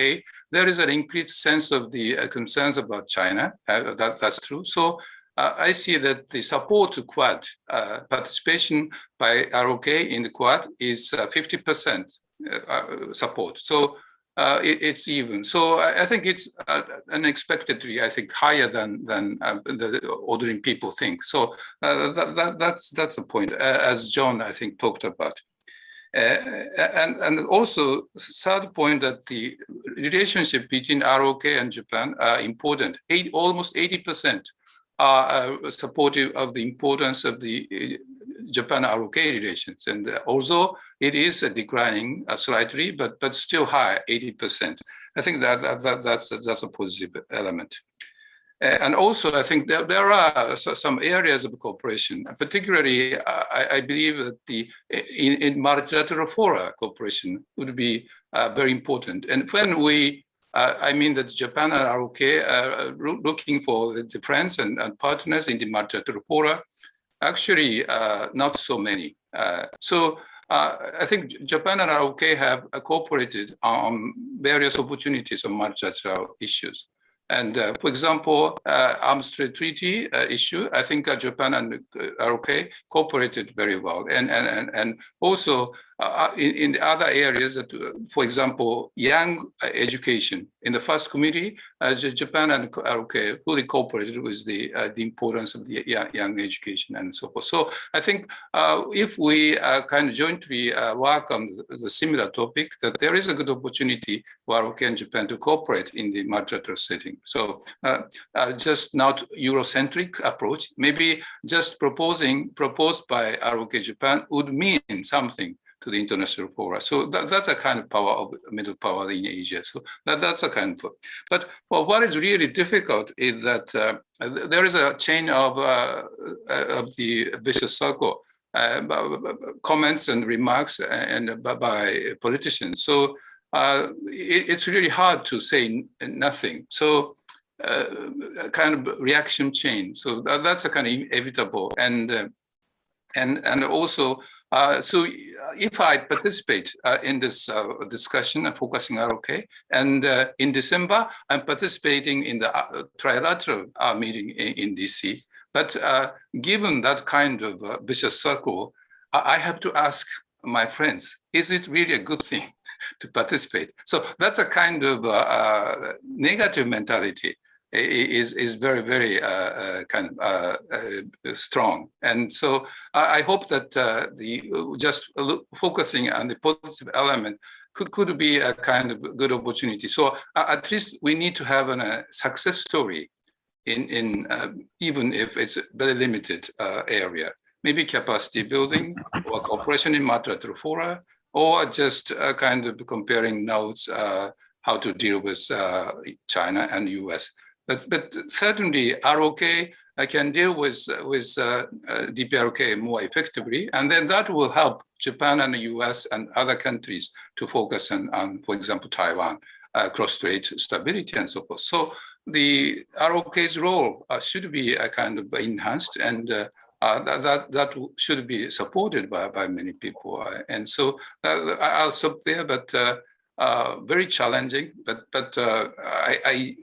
there is an increased sense of the concerns about China. That's true. So I see that the support to Quad, participation by ROK in the Quad is 50% support. So it's even. So I think it's unexpectedly, I think, higher than the ordinary people think. So that's a point, as John, I think, talked about. And also, third point, that the relationship between ROK and Japan are important. Almost 80% are supportive of the importance of the Japan-ROK relations. And although it is declining slightly, but still high, 80%. I think that's a positive element. And also, I think there are some areas of cooperation, particularly I believe that in multilateral fora cooperation would be very important. And when I mean that Japan and ROK are looking for the friends and partners in the multilateral fora, actually not so many. So I think Japan and ROK have cooperated on various opportunities on multilateral issues. And for example, arms trade treaty issue, I think Japan and ROK cooperated very well. And also in the other areas, that, for example, young education. In the first committee, Japan and ROK fully cooperated with the importance of the young education and so forth. So I think if we kind of jointly work on the similar topic, that there is a good opportunity for ROK and Japan to cooperate in the multilateral setting. So just not Eurocentric approach, maybe just proposed by ROK Japan would mean something to the international fora. So that's a kind of power of middle power in Asia. So that's a kind of, but what is really difficult is that there is a chain of the vicious circle, comments and remarks and by politicians. So it's really hard to say nothing. So kind of reaction chain. So that's a kind of inevitable. And also, so if I participate in this discussion and focusing on ROK, and in December, I'm participating in the Trilateral meeting in DC. But given that kind of vicious circle, I have to ask my friends, is it really a good thing to participate? So that's a kind of negative mentality. Is very, very kind of strong. And so I hope that just focusing on the positive element could be a kind of good opportunity. So at least we need to have a success story in even if it's a very limited area. Maybe capacity building or cooperation in multilateral fora, or just kind of comparing notes how to deal with China and US. But certainly ROK can deal with DPRK more effectively, and then that will help Japan and the US and other countries to focus on for example, Taiwan, cross-strait stability and so forth. So the ROK's role should be kind of enhanced, and that should be supported by many people. And so I'll stop there, but very challenging, but I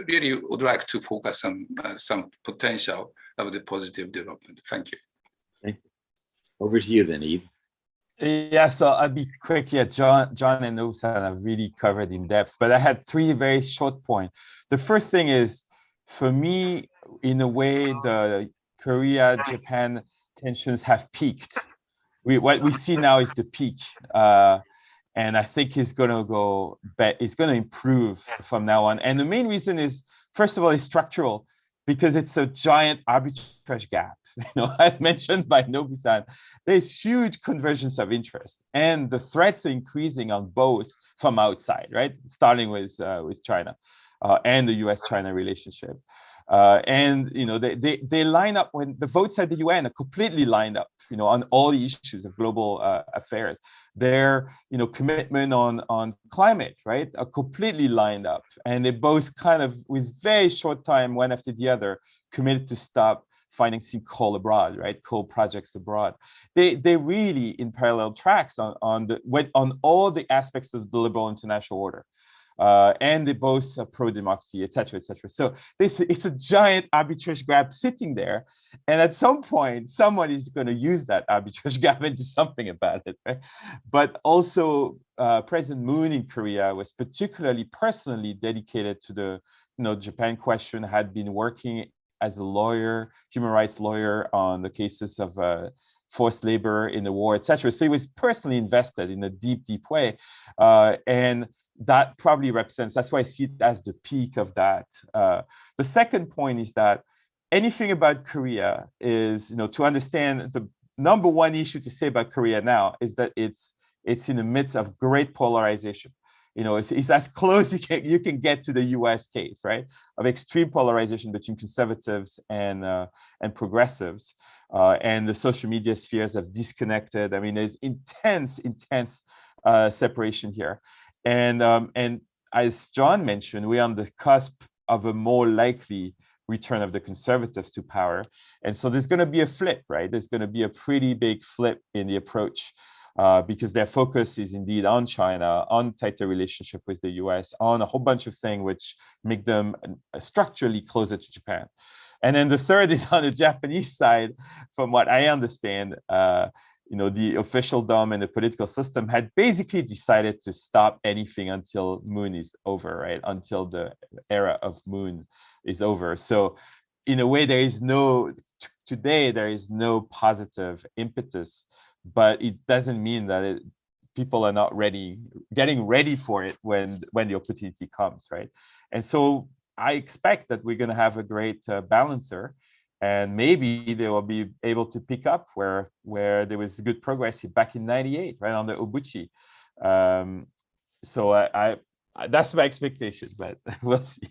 really would like to focus on some potential of the positive development. Thank you. Thank you. Over to you then, Yves. Yeah, so I'll be quick. Yeah, John and Osan have really covered in depth, but I had three very short points. The first thing is, for me, in a way, the Korea-Japan tensions have peaked. What we see now is the peak. And I think it's going to go back, it's going to improve from now on. And the main reason is, first of all, it's structural, because it's a giant arbitrage gap. You know, as mentioned by Nobu-san, there's huge convergence of interest, and the threats are increasing on both from outside, right? Starting with China and the US-China relationship. And you know, they line up when the votes at the UN are completely lined up, you know, on all the issues of global affairs. Their, you know, commitment on climate, right, are completely lined up, and they both kind of, with very short time, one after the other, committed to stop financing coal abroad, right? Coal projects abroad. They really in parallel tracks on all the aspects of the liberal international order. And they both pro-democracy, et cetera, et cetera. So it's a giant arbitrage grab sitting there. And at some point, someone is going to use that arbitrage grab and do something about it, right? But also, President Moon in Korea was particularly personally dedicated to the Japan question, had been working as a lawyer, human rights lawyer on the cases of forced labor in the war, et cetera. So he was personally invested in a deep, deep way. And that probably represents, that's why I see it as the peak of that. The second point is that anything about Korea is, to understand the number one issue to say about Korea now is that it's in the midst of great polarization. It's as close you can get to the US case, right? Of extreme polarization between conservatives and progressives. And the social media spheres have disconnected. I mean, there's intense separation here. And as John mentioned, we're on the cusp of a more likely return of the conservatives to power. And so there's going to be a flip, right? There's going to be a pretty big flip in the approach because their focus is indeed on China, on tighter relationship with the US, on a whole bunch of things which make them structurally closer to Japan. And then the third is on the Japanese side, from what I understand, the officialdom and the political system had basically decided to stop anything until Moon is over, right? Until the era of Moon is over. So in a way, today there is no positive impetus, but it doesn't mean that people are not getting ready for it when the opportunity comes, right? And so I expect that we're going to have a great balancer. And maybe they will be able to pick up where there was good progress back in '98, right, on the Obuchi. So I that's my expectation, but we'll see.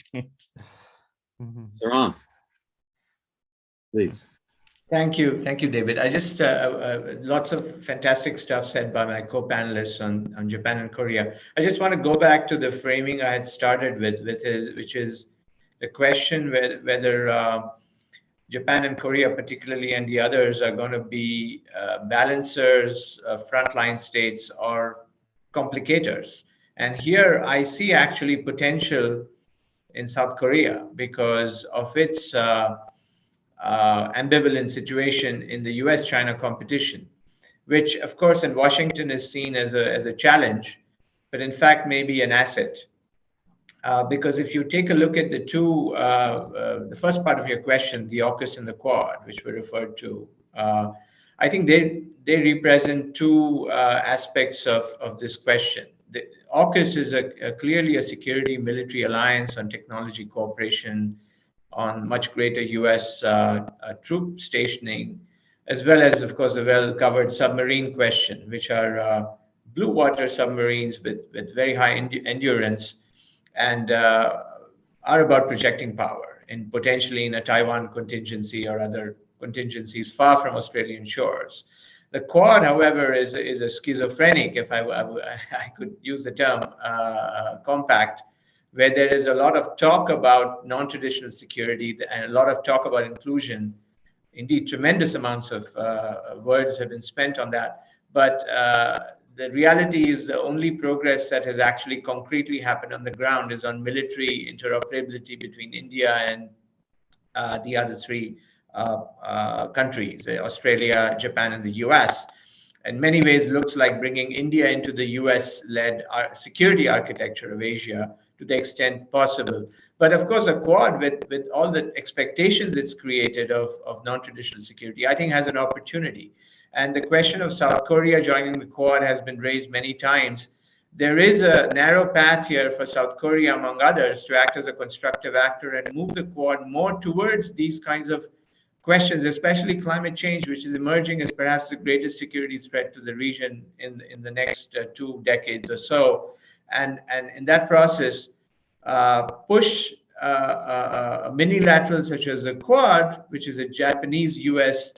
Sarang, please. Thank you, David. I just lots of fantastic stuff said by my co-panelists on Japan and Korea. I just want to go back to the framing I had started with which is the question whether Japan and Korea particularly and the others are going to be balancers, frontline states, or complicators. And here I see actually potential in South Korea because of its ambivalent situation in the US-China competition, which of course in Washington is seen as a challenge, but in fact may be an asset. Because if you take a look at the two, the first part of your question, the AUKUS and the Quad, which were referred to, I think they represent two aspects of this question. The AUKUS is clearly a security military alliance on technology cooperation, on much greater US troop stationing, as well as, of course, the well-covered submarine question, which are blue water submarines with very high endurance, and are about projecting power and potentially in a Taiwan contingency or other contingencies far from Australian shores. The Quad, however, is a schizophrenic, if I could use the term, compact, where there is a lot of talk about non-traditional security and a lot of talk about inclusion. Indeed, tremendous amounts of words have been spent on that. But the reality is the only progress that has actually concretely happened on the ground is on military interoperability between India and the other three countries, Australia, Japan, and the US. In many ways, looks like bringing India into the US-led security architecture of Asia to the extent possible. But of course, a Quad with all the expectations it's created of non-traditional security, I think has an opportunity. And the question of South Korea joining the Quad has been raised many times. There is a narrow path here for South Korea, among others, to act as a constructive actor and move the Quad more towards these kinds of questions, especially climate change, which is emerging as perhaps the greatest security threat to the region in the next 2 decades or so. And in that process, push a minilateral such as the Quad, which is a Japanese-US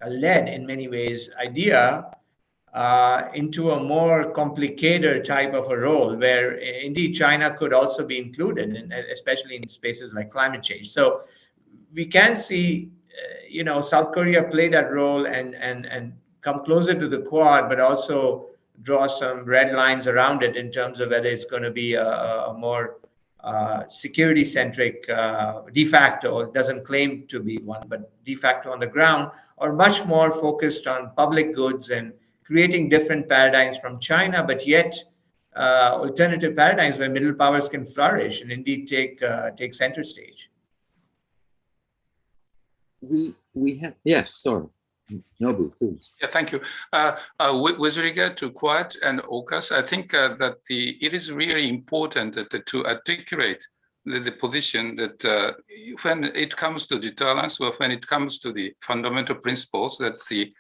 led in many ways idea, into a more complicated type of a role where indeed China could also be included, especially in spaces like climate change. So we can see South Korea play that role and come closer to the Quad, but also draw some red lines around it in terms of whether it's going to be a more security-centric de facto, it doesn't claim to be one, but de facto on the ground, or much more focused on public goods and creating different paradigms from China, but yet alternative paradigms where middle powers can flourish and indeed take center stage. We have, yes, sorry. Nobu, please. Yeah, thank you. With regard to Quad and AUKUS, I think that it is really important to articulate the position that when it comes to deterrence, or when it comes to the fundamental principles, that the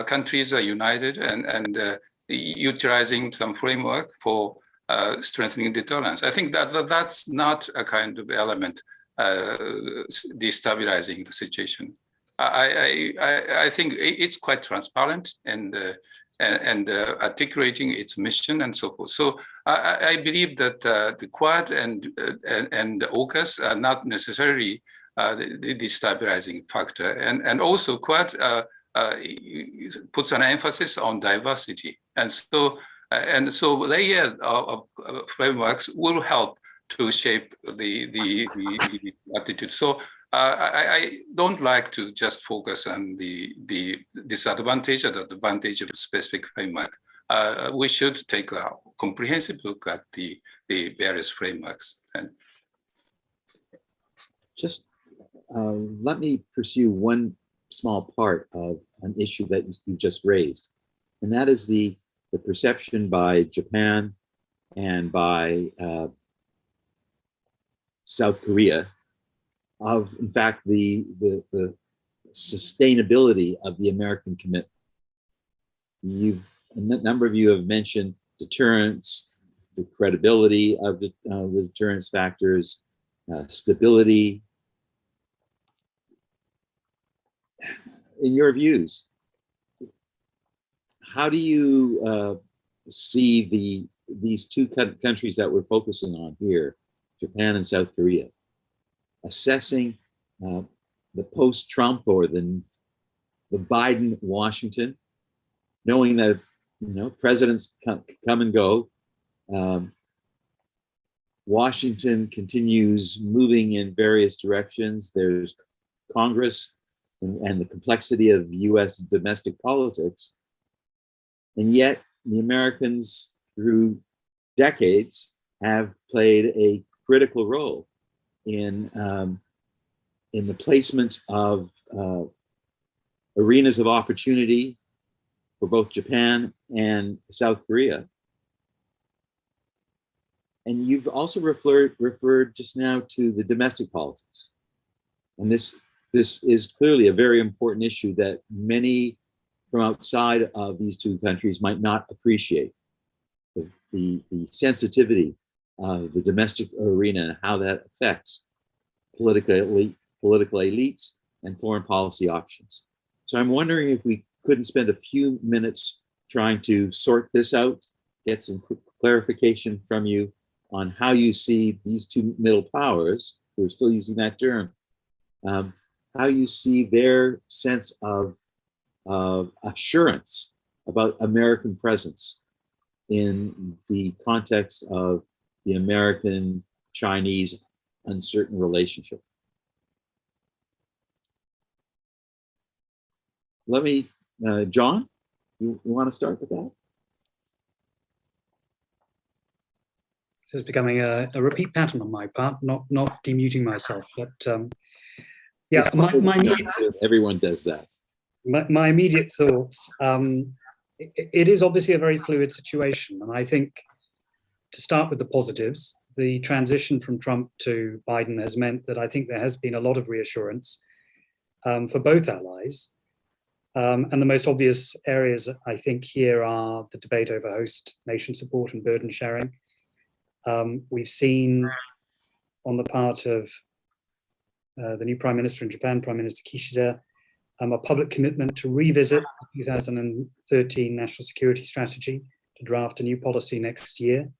countries are united and utilizing some framework for strengthening deterrence. I think that's not a kind of element destabilizing the situation. I think it's quite transparent and articulating its mission and so forth. So I believe that the Quad and AUKUS are not necessarily the destabilizing factor, and also Quad puts an emphasis on diversity, and so layer of frameworks will help to shape the attitude. So I don't like to just focus on the disadvantage or the advantage of a specific framework. We should take a comprehensive look at the various frameworks. And just let me pursue one small part of an issue that you just raised, and that is the perception by Japan and by South Korea of, in fact, the sustainability of the American commitment. A number of you have mentioned deterrence, the credibility of the deterrence factors, stability. In your views, how do you see these two countries that we're focusing on here, Japan and South Korea, assessing the post-Trump or the Biden-Washington, knowing that presidents come and go, Washington continues moving in various directions. There's Congress and the complexity of U.S. domestic politics, and yet the Americans, through decades, have played a critical role in the placement of arenas of opportunity for both Japan and South Korea. And you've also referred just now to the domestic politics. And this is clearly a very important issue that many from outside of these two countries might not appreciate. The sensitivity of the domestic arena and how that affects political elites and foreign policy options. So I'm wondering if we couldn't spend a few minutes trying to sort this out, get some clarification from you on how you see these two middle powers, we're still using that term, how you see their sense of assurance about American presence in the context of the American-Chinese uncertain relationship. Let me, John, you want to start with that? This is becoming a repeat pattern on my part, not demuting myself, but yeah, my immediate, everyone does that. My immediate thoughts, it is obviously a very fluid situation, and I think to start with the positives, the transition from Trump to Biden has meant that I think there has been a lot of reassurance for both allies. And the most obvious areas, I think, here are the debate over host nation support and burden sharing. We've seen on the part of the new Prime Minister in Japan, Prime Minister Kishida, a public commitment to revisit the 2013 National Security Strategy to draft a new policy next year,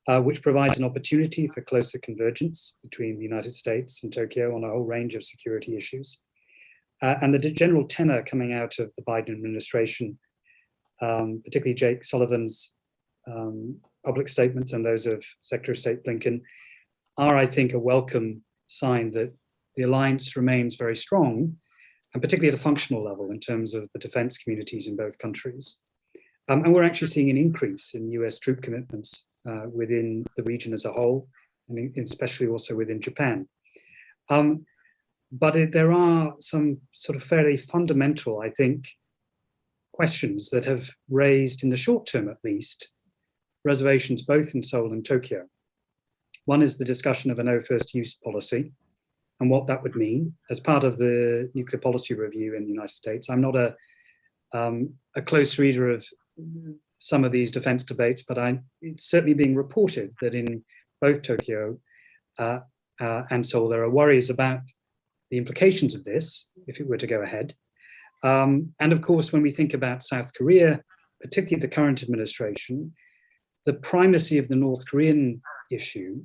which provides an opportunity for closer convergence between the United States and Tokyo on a whole range of security issues. And the general tenor coming out of the Biden administration, particularly Jake Sullivan's public statements and those of Secretary of State Blinken, are, I think, a welcome sign that the alliance remains very strong, and particularly at a functional level in terms of the defense communities in both countries. And we're actually seeing an increase in US troop commitments within the region as a whole, and especially also within Japan. But there are some sort of fairly fundamental, I think, questions that have raised, in the short term at least, reservations both in Seoul and Tokyo. One is the discussion of a no first use policy and what that would mean as part of the nuclear policy review in the United States. I'm not a close reader of some of these defense debates, but it's certainly being reported that in both Tokyo and Seoul, there are worries about the implications of this if it were to go ahead. And of course, when we think about South Korea, particularly the current administration, the primacy of the North Korean issue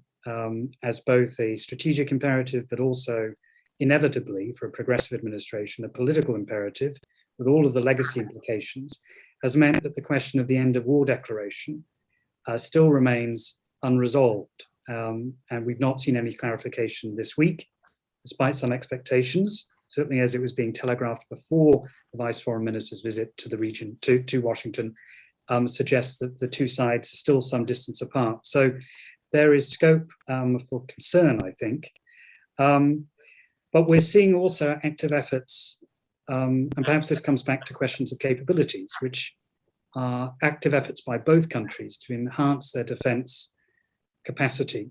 as both a strategic imperative, but also inevitably for a progressive administration, a political imperative with all of the legacy implications, has meant that the question of the end of war declaration still remains unresolved. And we've not seen any clarification this week, despite some expectations, certainly as it was being telegraphed before the Vice Foreign Minister's visit to the region, to Washington, suggests that the two sides are still some distance apart. So there is scope for concern, I think. But we're seeing also active efforts, and perhaps this comes back to questions of capabilities, which are active efforts by both countries to enhance their defense capacity.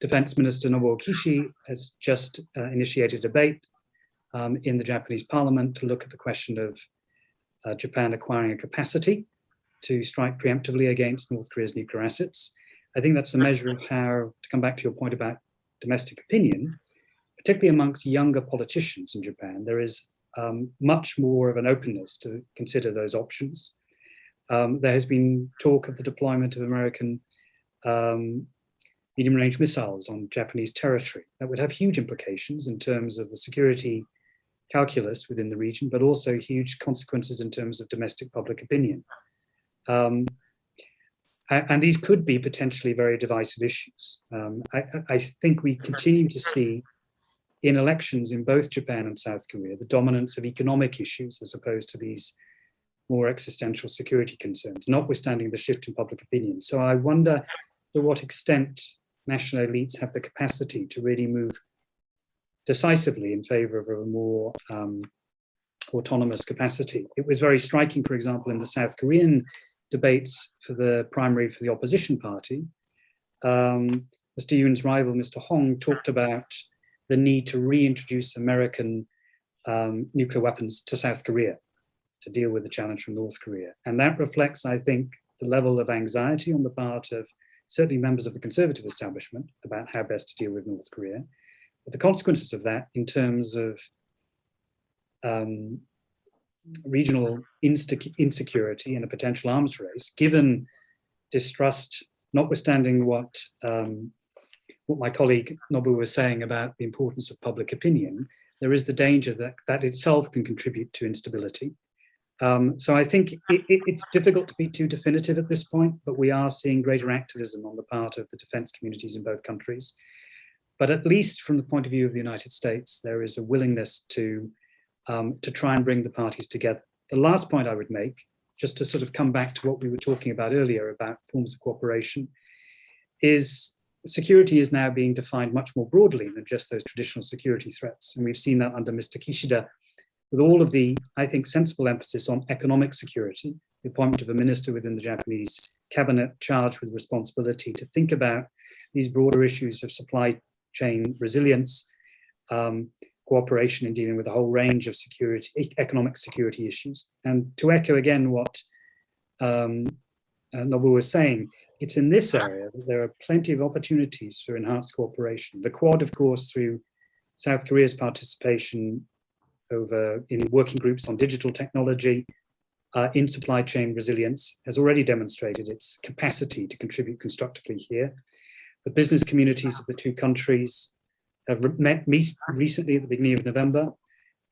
Defense Minister Nobuo Kishi has just initiated a debate in the Japanese parliament to look at the question of Japan acquiring a capacity to strike preemptively against North Korea's nuclear assets. I think that's a measure of how, to come back to your point about domestic opinion, particularly amongst younger politicians in Japan, there is much more of an openness to consider those options. There has been talk of the deployment of American medium-range missiles on Japanese territory. That would have huge implications in terms of the security calculus within the region, but also huge consequences in terms of domestic public opinion. And these could be potentially very divisive issues. I think we continue to see in elections in both Japan and South Korea the dominance of economic issues as opposed to these more existential security concerns, notwithstanding the shift in public opinion. So I wonder to what extent national elites have the capacity to really move decisively in favor of a more autonomous capacity. It was very striking, for example, in the South Korean debates for the primary for the opposition party. Mr. Yoon's rival, Mr. Hong, talked about the need to reintroduce American nuclear weapons to South Korea to deal with the challenge from North Korea. And that reflects, I think, the level of anxiety on the part of certainly members of the conservative establishment about how best to deal with North Korea. But the consequences of that in terms of regional insecurity and a potential arms race, given distrust, notwithstanding what my colleague Nobu was saying about the importance of public opinion, there is the danger that that itself can contribute to instability. So I think it's difficult to be too definitive at this point, but we are seeing greater activism on the part of the defense communities in both countries. But at least from the point of view of the United States, there is a willingness to try and bring the parties together. The last point I would make, just to sort of come back to what we were talking about earlier about forms of cooperation, is security is now being defined much more broadly than just those traditional security threats. And we've seen that under Mr. Kishida, with all of the, I think, sensible emphasis on economic security, the appointment of a minister within the Japanese cabinet charged with responsibility to think about these broader issues of supply chain resilience, cooperation in dealing with a whole range of security, economic security issues. And to echo again what Nobu was saying, it's in this area that there are plenty of opportunities for enhanced cooperation. The Quad, of course, through South Korea's participation in working groups on digital technology, in supply chain resilience, has already demonstrated its capacity to contribute constructively here. The business communities of the two countries have met recently at the beginning of November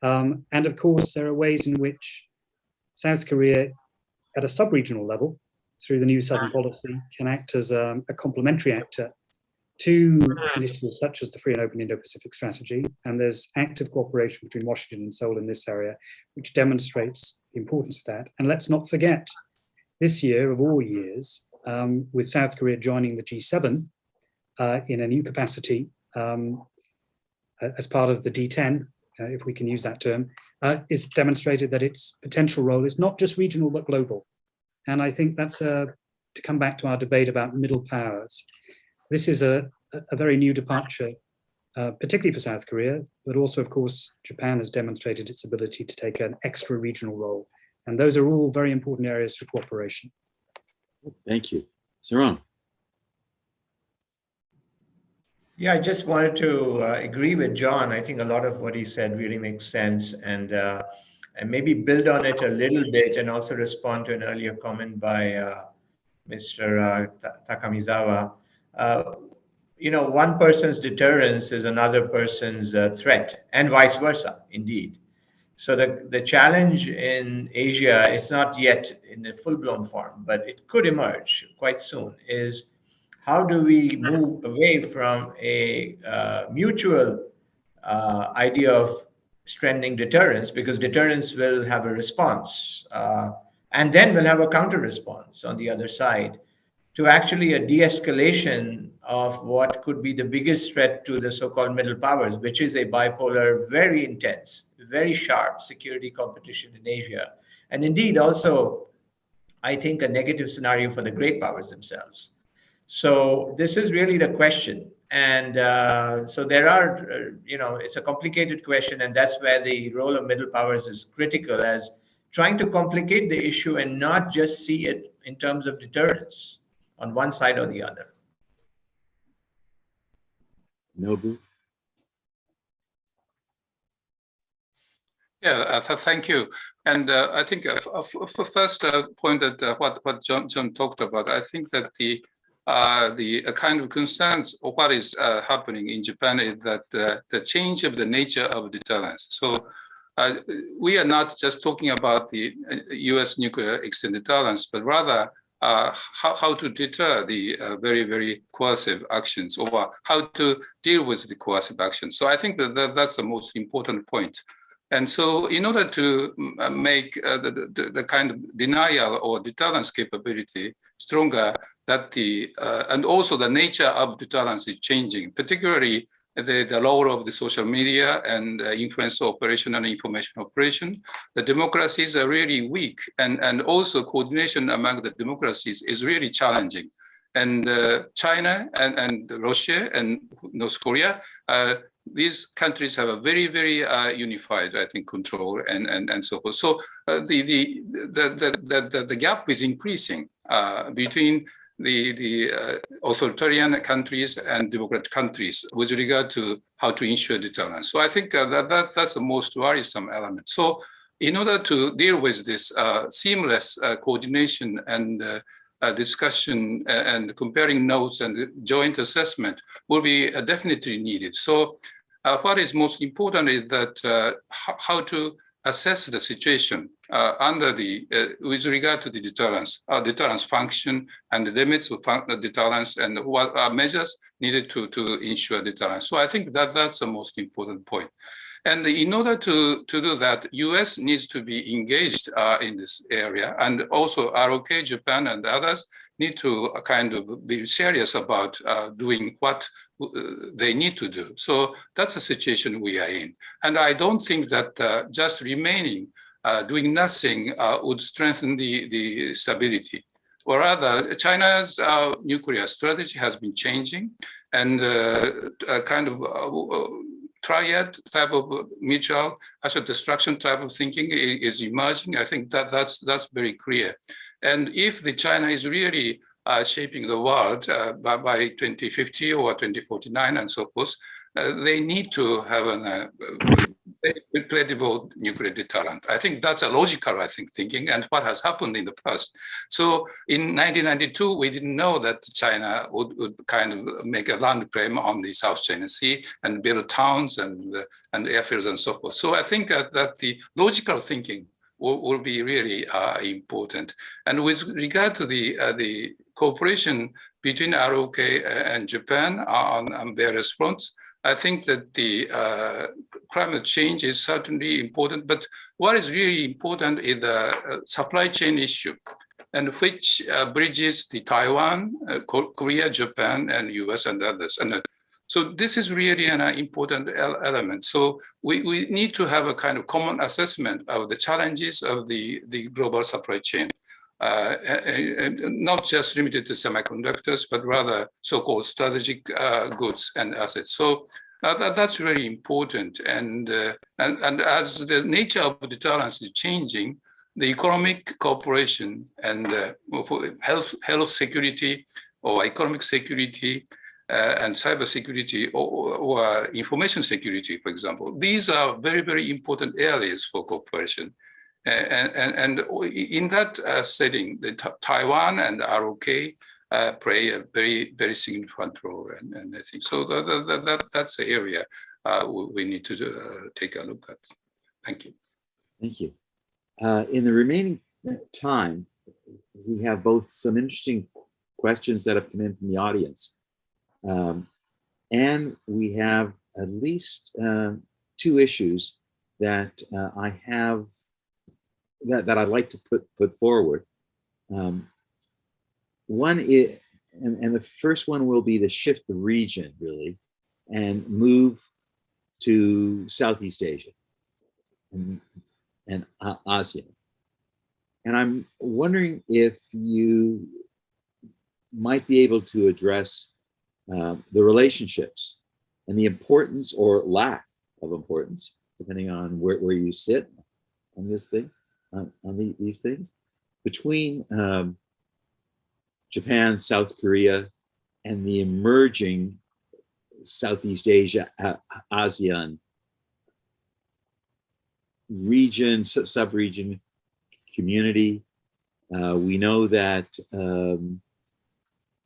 And of course, there are ways in which South Korea, at a sub-regional level, through the new Southern Policy, can act as a complementary actor to initiatives such as the Free and Open Indo-Pacific Strategy. And there's active cooperation between Washington and Seoul in this area, which demonstrates the importance of that. And let's not forget, this year of all years, with South Korea joining the G7 in a new capacity as part of the D10, if we can use that term, is demonstrated that its potential role is not just regional but global. And I think that's to come back to our debate about middle powers. This is a very new departure, particularly for South Korea, but also, of course, Japan has demonstrated its ability to take an extra regional role. And those are all very important areas for cooperation. Thank you. Saran. Yeah, I just wanted to agree with John. I think a lot of what he said really makes sense, and maybe build on it a little bit, and also respond to an earlier comment by Mr. Takamizawa. One person's deterrence is another person's threat, and vice versa, indeed. So the challenge in Asia is not yet in a full-blown form, but it could emerge quite soon, is how do we move away from a mutual idea of strengthening deterrence, because deterrence will have a response, and then we'll have a counter response on the other side, to actually a de-escalation of what could be the biggest threat to the so-called middle powers, which is a bipolar, very intense, very sharp security competition in Asia. And indeed, also, I think a negative scenario for the great powers themselves. So this is really the question. And so there are, it's a complicated question, and that's where the role of middle powers is critical, as trying to complicate the issue and not just see it in terms of deterrence on one side or the other. Nobu? Yeah, thank you. And I think first point that what John talked about, I think that the kind of concerns of what is happening in Japan is that the change of the nature of deterrence. So we are not just talking about the US nuclear extended deterrence, but rather how to deter the very, very coercive actions, or how to deal with the coercive actions. So I think that's the most important point. And so in order to make the kind of denial or deterrence capability stronger, that and also the nature of deterrence is changing, particularly the role of the social media and influence operation and information operation. The democracies are really weak, and also coordination among the democracies is really challenging. And China and Russia and North Korea, these countries have a very, very unified, I think, control and so forth. So the gap is increasing between the authoritarian countries and democratic countries with regard to how to ensure deterrence. So I think that's the most worrisome element. So in order to deal with this seamless coordination and discussion and comparing notes and joint assessment will be definitely needed. So what is most important is that how to assess the situation under with regard to the deterrence function and the limits of deterrence, and what are measures needed to ensure deterrence. So I think that's the most important point. And in order to do that, US needs to be engaged in this area, and also ROK, Japan, and others need to kind of be serious about doing what they need to do. So that's the situation we are in. And I don't think that just remaining doing nothing would strengthen the stability. Or rather, China's nuclear strategy has been changing, and a kind of triad type of mutual asset destruction type of thinking is emerging. I think that's very clear. And if the China is really shaping the world by 2050 or 2049 and so forth, they need to have credible nuclear deterrent. I think that's a logical, thinking, and what has happened in the past. So in 1992, we didn't know that China would kind of make a land claim on the South China Sea and build towns and airfields and so forth. So I think that the logical thinking will be really important. And with regard to the cooperation between ROK and Japan on various fronts, I think that the climate change is certainly important, but what is really important is the supply chain issue, and which bridges the Taiwan, Korea, Japan, and US and others. And so this is really an important element. So we need to have a kind of common assessment of the challenges of the global supply chain. And not just limited to semiconductors, but rather so-called strategic goods and assets. So that's really important. And as the nature of deterrence is changing, the economic cooperation and health security or economic security and cyber security or information security, for example, these are very, very important areas for cooperation. And in that setting, the Taiwan and ROK play a very, very significant role. And I think so that's the area we need to take a look at. Thank you. Thank you. In the remaining time, we have both some interesting questions that have come in from the audience. And we have at least 2 issues that I have that I'd like to put forward. One is, and the first one will be to shift the region really and move to Southeast Asia and ASEAN. And I'm wondering if you might be able to address the relationships and the importance or lack of importance, depending on where you sit on this thing, on these things, between Japan, South Korea, and the emerging Southeast Asia, ASEAN region, sub-region community. We know that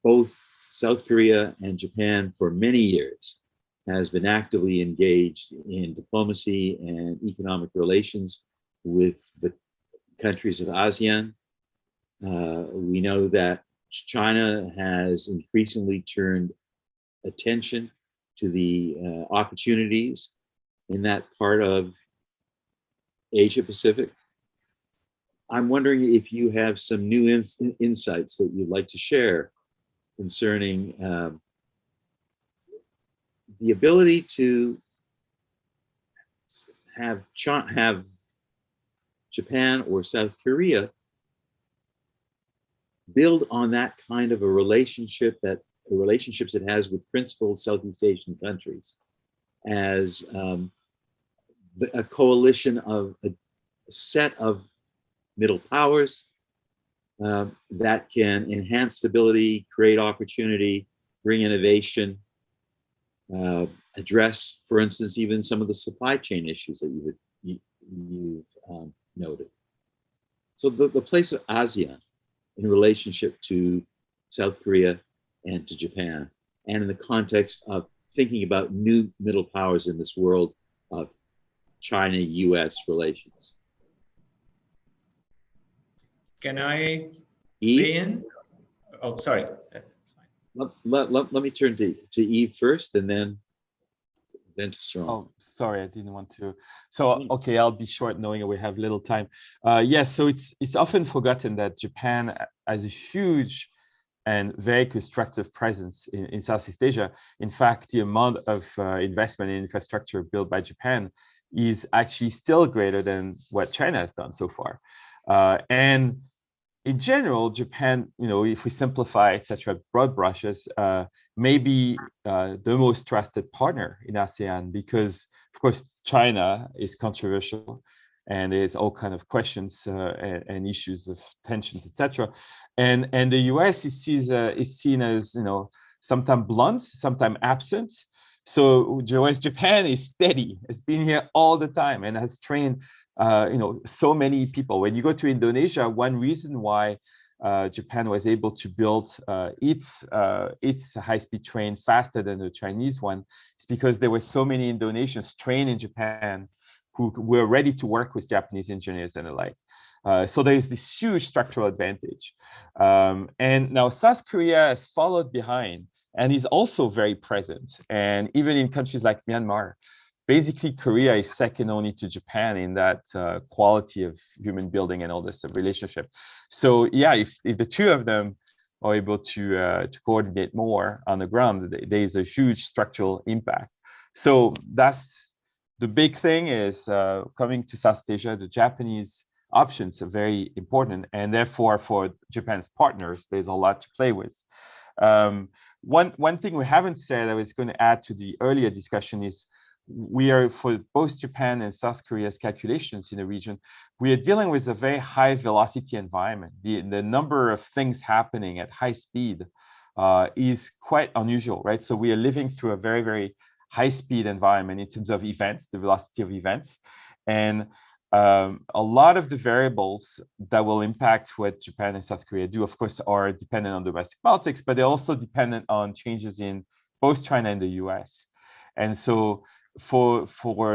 both South Korea and Japan for many years has been actively engaged in diplomacy and economic relations with the countries of ASEAN. We know that China has increasingly turned attention to the opportunities in that part of Asia Pacific. I'm wondering if you have some new insights that you'd like to share concerning the ability to have Japan or South Korea build on that kind of a relationship, that the relationships it has with principal Southeast Asian countries as a coalition of a set of middle powers that can enhance stability, create opportunity, bring innovation, address, for instance, even some of the supply chain issues that you've noted. So the place of ASEAN in relationship to South Korea and to Japan, and in the context of thinking about new middle powers in this world of China-US relations. Can I weigh in? Oh, sorry. Let me turn to Eve first, and then to Sharon. Oh, sorry, I didn't want to. So, okay, I'll be short, knowing we have little time. Yes, so it's often forgotten that Japan has a huge and very constructive presence in Southeast Asia. In fact, the amount of investment in infrastructure built by Japan is actually still greater than what China has done so far. And in general, Japan, if we simplify, etc., broad brushes, may be the most trusted partner in ASEAN because, of course, China is controversial and there's all kinds of questions and issues of tensions, etc. And the US is seen as, sometimes blunt, sometimes absent. So whereas Japan is steady, it's been here all the time and has trained so many people. When you go to Indonesia, one reason why Japan was able to build its high-speed train faster than the Chinese one is because there were so many Indonesians trained in Japan who were ready to work with Japanese engineers and the like. So there is this huge structural advantage. And now South Korea has followed behind and is also very present. And even in countries like Myanmar, basically Korea is second only to Japan in that quality of human building and all this relationship. So yeah, if the two of them are able to coordinate more on the ground, there is a huge structural impact. So that's the big thing is coming to South Asia, the Japanese options are very important. And therefore for Japan's partners, there's a lot to play with. One thing we haven't said I was going to add to the earlier discussion is we are, for both Japan and South Korea's calculations in the region, we are dealing with a very high velocity environment. The number of things happening at high speed is quite unusual, right? So we are living through a very, very high speed environment in terms of events, the velocity of events. And a lot of the variables that will impact what Japan and South Korea do, of course, are dependent on domestic politics, but they're also dependent on changes in both China and the US. And so for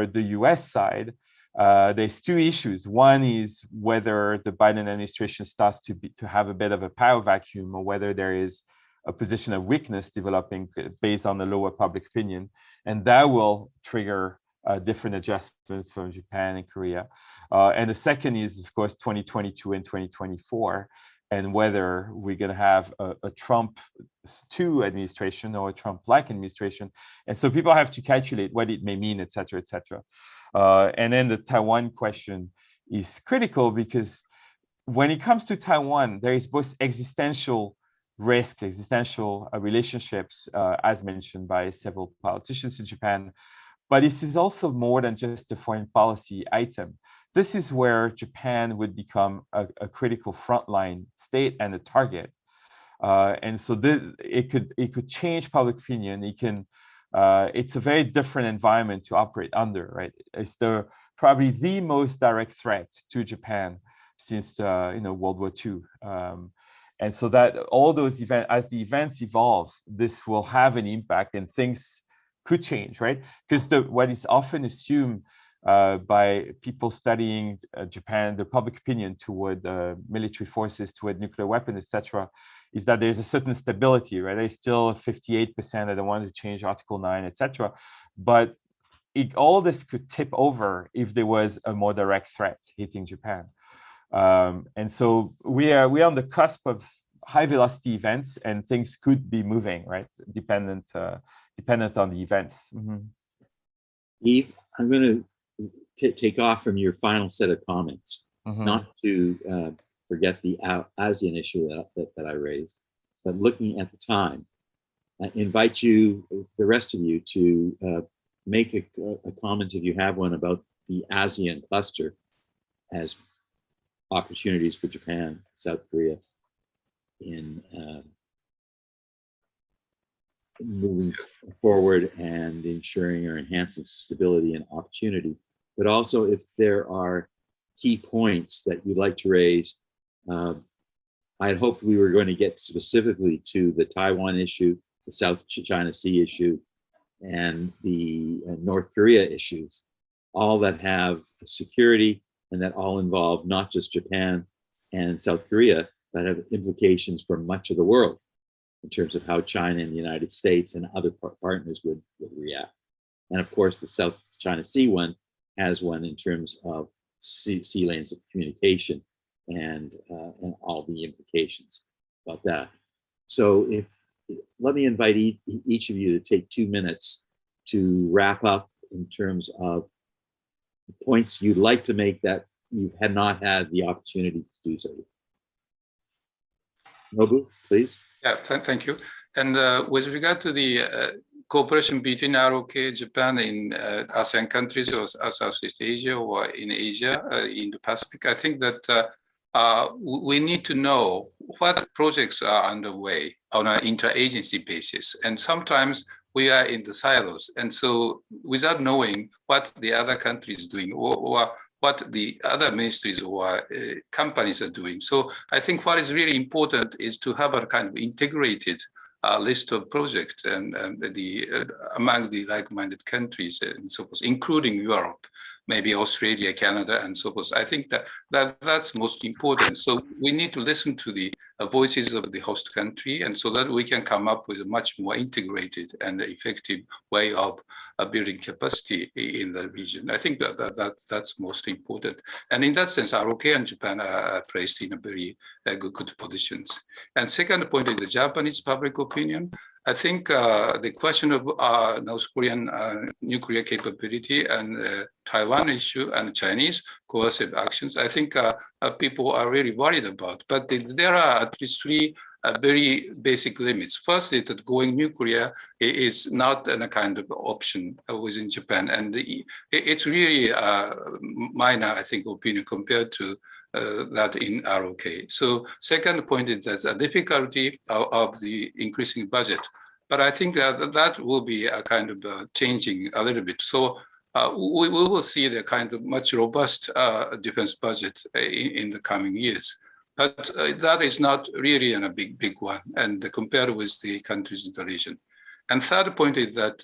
the US side, there's two issues. One is whether the Biden administration starts to have a bit of a power vacuum, or whether there is a position of weakness developing based on the lower public opinion. And that will trigger different adjustments from Japan and Korea. And the second is, of course, 2022 and 2024, and whether we're going to have a Trump 2 administration or a Trump-like administration. And so people have to calculate what it may mean, et cetera, et cetera. And then the Taiwan question is critical because when it comes to Taiwan, there is both existential risk, existential relationships, as mentioned by several politicians in Japan. But this is also more than just a foreign policy item. This is where Japan would become a critical frontline state and a target. And so it could change public opinion. It's a very different environment to operate under, right? It's probably the most direct threat to Japan since World War II. And so that all those events, as the events evolve, this will have an impact and things could change, right? Because what is often assumed by people studying Japan, the public opinion toward military forces, toward nuclear weapons, etc., is that there's a certain stability, right? There's still 58% that don't want to change Article 9, etc. But all this could tip over if there was a more direct threat hitting Japan. And so we are on the cusp of high velocity events, and things could be moving, right? Dependent on the events. Mm-hmm. Eve, I'm going to take off from your final set of comments, mm-hmm. not to forget the ASEAN issue that I raised, but looking at the time, I invite you, the rest of you, to make a comment, if you have one, about the ASEAN cluster as opportunities for Japan, South Korea in moving forward and ensuring or enhancing stability and opportunity, but also if there are key points that you'd like to raise. I had hoped we were going to get specifically to the Taiwan issue, the South China Sea issue, and the North Korea issues, all that have security and that all involve not just Japan and South Korea, but have implications for much of the world in terms of how China and the United States and other partners would react. And of course, the South China Sea one has one in terms of sea lanes of communication and all the implications about that. So let me invite each of you to take 2 minutes to wrap up in terms of points you'd like to make that you had not had the opportunity to do so. Nobu, please. Yeah, thank you. And with regard to the cooperation between ROK, Japan, in ASEAN countries or Southeast Asia or in Asia, in the Pacific, I think that we need to know what projects are underway on an interagency basis. And sometimes we are in the silos. And so without knowing what the other country is doing or what the other ministries or companies are doing. So I think what is really important is to have a kind of integrated list of projects and among the like-minded countries and so forth, including Europe, maybe Australia, Canada, and so forth. I think that's most important. So we need to listen to the voices of the host country, and so that we can come up with a much more integrated and effective way of building capacity in the region. I think that's most important. And in that sense, ROK and Japan are placed in a very good positions. And second point is the Japanese public opinion. I think the question of North Korean nuclear capability and Taiwan issue and Chinese coercive actions, I think people are really worried about. But there are at least three very basic limits. First is that going nuclear is not a kind of option within Japan. And it's really minor, I think, opinion compared to that in ROK. So second point is that the difficulty of the increasing budget. But I think that will be a kind of changing a little bit. So we will see the kind of much robust defense budget in the coming years. But that is not really a big one, and compared with the countries in the region. And third point is that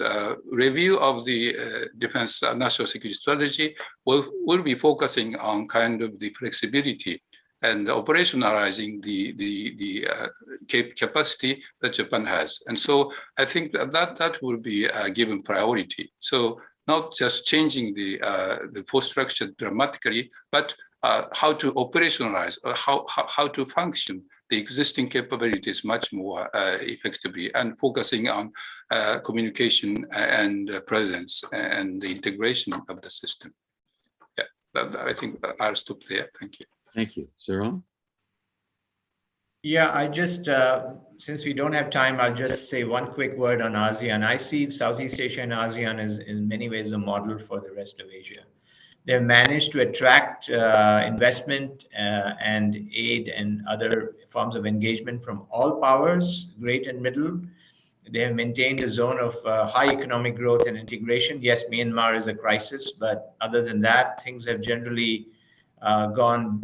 review of the defense national security strategy will be focusing on kind of the flexibility and operationalizing the capacity that Japan has. And so I think that will be a given priority. So not just changing the force structure dramatically, but how to operationalize, or how to function the existing capabilities much more effectively, and focusing on communication and presence and the integration of the system. Yeah, I think I'll stop there. Thank you. Thank you. Sarong? Yeah, I just, since we don't have time, I'll just say one quick word on ASEAN. I see Southeast Asia and ASEAN as in many ways a model for the rest of Asia. They've managed to attract investment and aid and other forms of engagement from all powers, great and middle. They have maintained a zone of high economic growth and integration. Yes, Myanmar is a crisis, but other than that, things have generally gone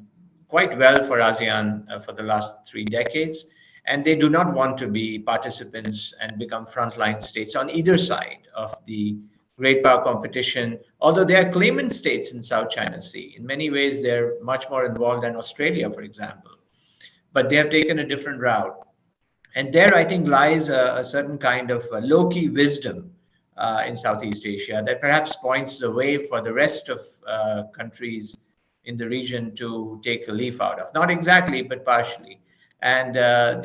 quite well for ASEAN for the last 3 decades. And they do not want to be participants and become frontline states on either side of the great power competition, although they are claimant states in South China Sea. In many ways, they're much more involved than Australia, for example. But they have taken a different route. And there, I think, lies a certain kind of low-key wisdom in Southeast Asia that perhaps points the way for the rest of countries in the region to take a leaf out of. Not exactly, but partially. And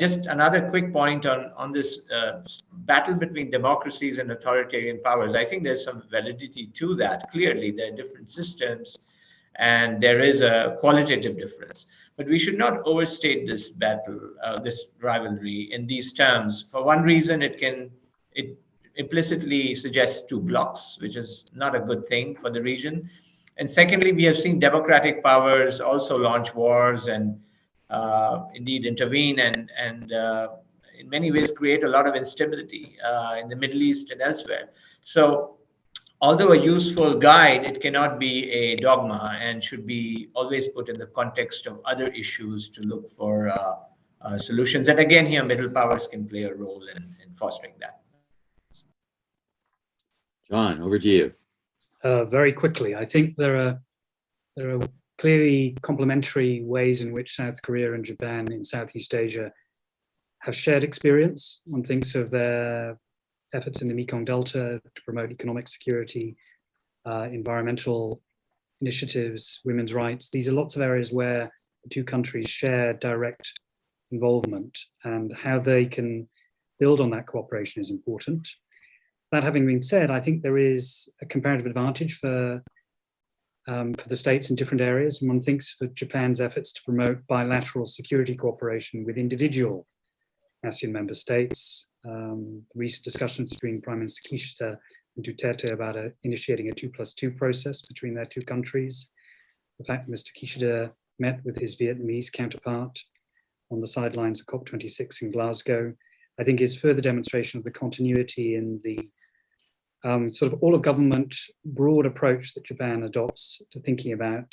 just another quick point on this battle between democracies and authoritarian powers. I think there's some validity to that. Clearly, there are different systems and there is a qualitative difference. But we should not overstate this battle, this rivalry in these terms. For one reason, it implicitly suggests 2 blocks, which is not a good thing for the region. And secondly, we have seen democratic powers also launch wars and indeed intervene and in many ways create a lot of instability in the Middle East and elsewhere. So although a useful guide, it cannot be a dogma and should be always put in the context of other issues to look for solutions. And again, here middle powers can play a role in fostering that. John, over to you. Very quickly, I think there are clearly complementary ways in which South Korea and Japan in Southeast Asia have shared experience. One thinks of their efforts in the Mekong Delta to promote economic security, environmental initiatives, women's rights. These are lots of areas where the 2 countries share direct involvement, and how they can build on that cooperation is important. That having been said, I think there is a comparative advantage for the states in different areas. And one thinks for Japan's efforts to promote bilateral security cooperation with individual ASEAN member states. Recent discussions between Prime Minister Kishida and Duterte about initiating a 2+2 process between their 2 countries. The fact that Mr. Kishida met with his Vietnamese counterpart on the sidelines of COP26 in Glasgow. I think is further demonstration of the continuity in the sort of all of government broad approach that Japan adopts to thinking about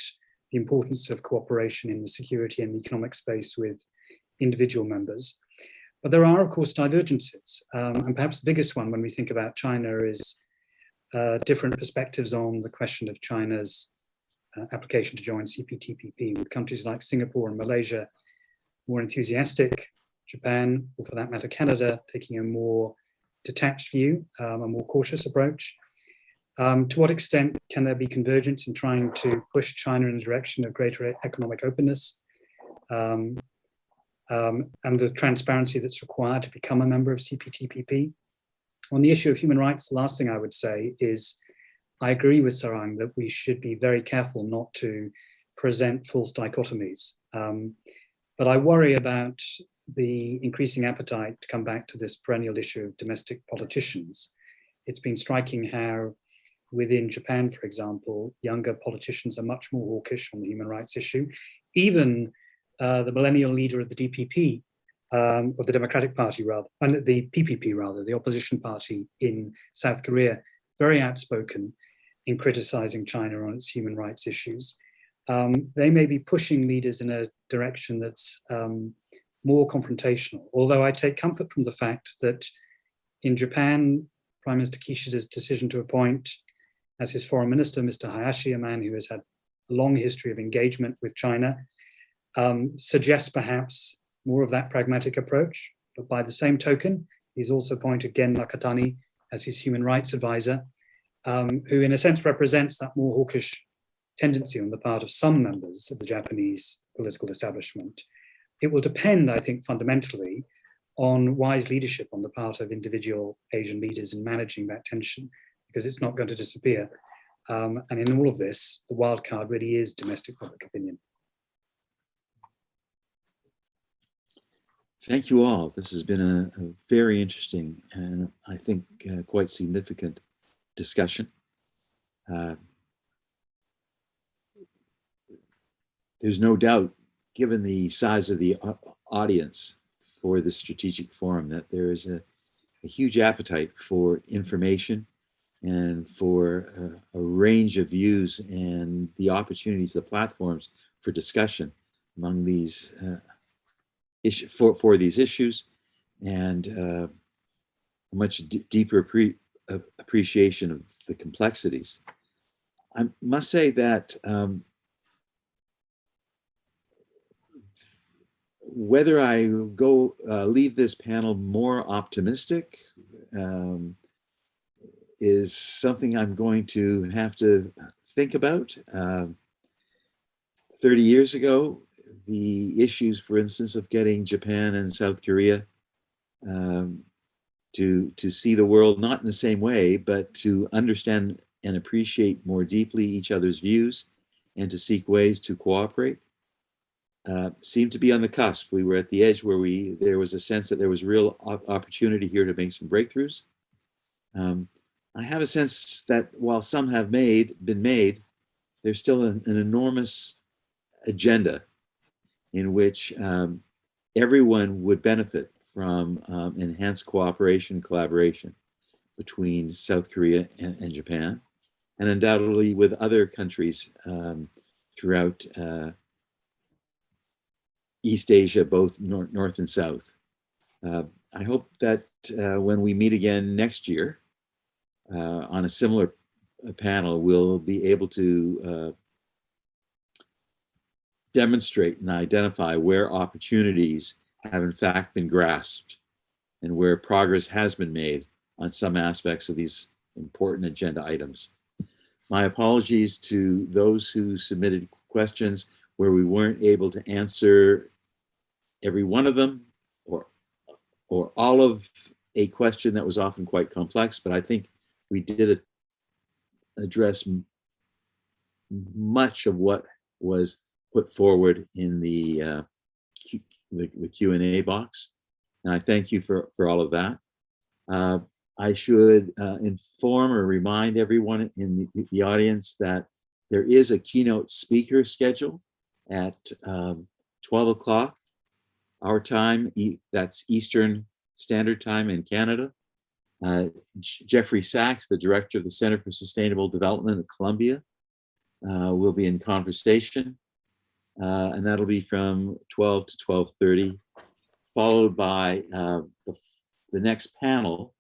the importance of cooperation in the security and economic space with individual members. But there are, of course, divergences. And perhaps the biggest one when we think about China is different perspectives on the question of China's application to join CPTPP, with countries like Singapore and Malaysia more enthusiastic, Japan, or for that matter, Canada, taking a more detached view, a more cautious approach. To what extent can there be convergence in trying to push China in the direction of greater economic openness and the transparency that's required to become a member of CPTPP? On the issue of human rights, the last thing I would say is I agree with Sarang that we should be very careful not to present false dichotomies. But I worry about the increasing appetite to come back to this perennial issue of domestic politicians. It's been striking how within Japan, for example, younger politicians are much more hawkish on the human rights issue. Even the millennial leader of the DPP, of the Democratic Party rather, and the PPP rather, the opposition party in South Korea, very outspoken in criticizing China on its human rights issues. They may be pushing leaders in a direction that's more confrontational, although I take comfort from the fact that in Japan, Prime Minister Kishida's decision to appoint as his foreign minister, Mr. Hayashi, a man who has had a long history of engagement with China, suggests perhaps more of that pragmatic approach. But by the same token, he's also appointed Gen Nakatani as his human rights advisor, who in a sense represents that more hawkish tendency on the part of some members of the Japanese political establishment. It will depend, I think, fundamentally on wise leadership on the part of individual Asian leaders in managing that tension, because it's not going to disappear. And in all of this, the wild card really is domestic public opinion. Thank you all. This has been a very interesting and I think quite significant discussion. There's no doubt, given the size of the audience for the strategic forum, that there is a huge appetite for information and for a range of views and the opportunities, the platforms for discussion among these for these issues, and a much deeper appreciation of the complexities. I must say that whether I go leave this panel more optimistic is something I'm going to have to think about. 30 years ago, the issues, for instance, of getting Japan and South Korea to see the world not in the same way, but to understand and appreciate more deeply each other's views and to seek ways to cooperate, seemed to be on the cusp. We were at the edge where there was a sense that there was real opportunity here to make some breakthroughs. I have a sense that while some have been made, there's still an enormous agenda in which everyone would benefit from enhanced cooperation and collaboration between South Korea and Japan, and undoubtedly with other countries throughout East Asia, both north and south. I hope that when we meet again next year on a similar panel, we'll be able to demonstrate and identify where opportunities have in fact been grasped and where progress has been made on some aspects of these important agenda items. My apologies to those who submitted questions where we weren't able to answer every one of them or all of a question that was often quite complex, but I think we did address much of what was put forward in the Q&A box. And I thank you for all of that. I should inform or remind everyone in the audience that there is a keynote speaker scheduled at 12 o'clock our time, that's Eastern Standard Time in Canada. Jeffrey Sachs, the director of the Center for Sustainable Development at Columbia, will be in conversation. And that'll be from 12 to 12:30, followed by the next panel,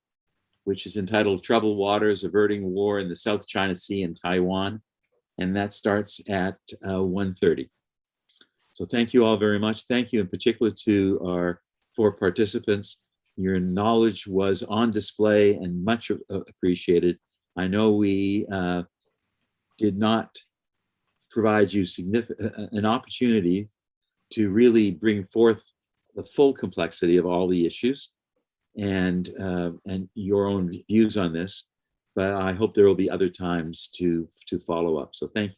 which is entitled Troubled Waters, Averting War in the South China Sea and Taiwan. And that starts at 1:30. So thank you all very much. Thank you in particular to our 4 participants. Your knowledge was on display and much appreciated. I know we did not provide you an opportunity to really bring forth the full complexity of all the issues and your own views on this, but I hope there will be other times to follow up. So thank you.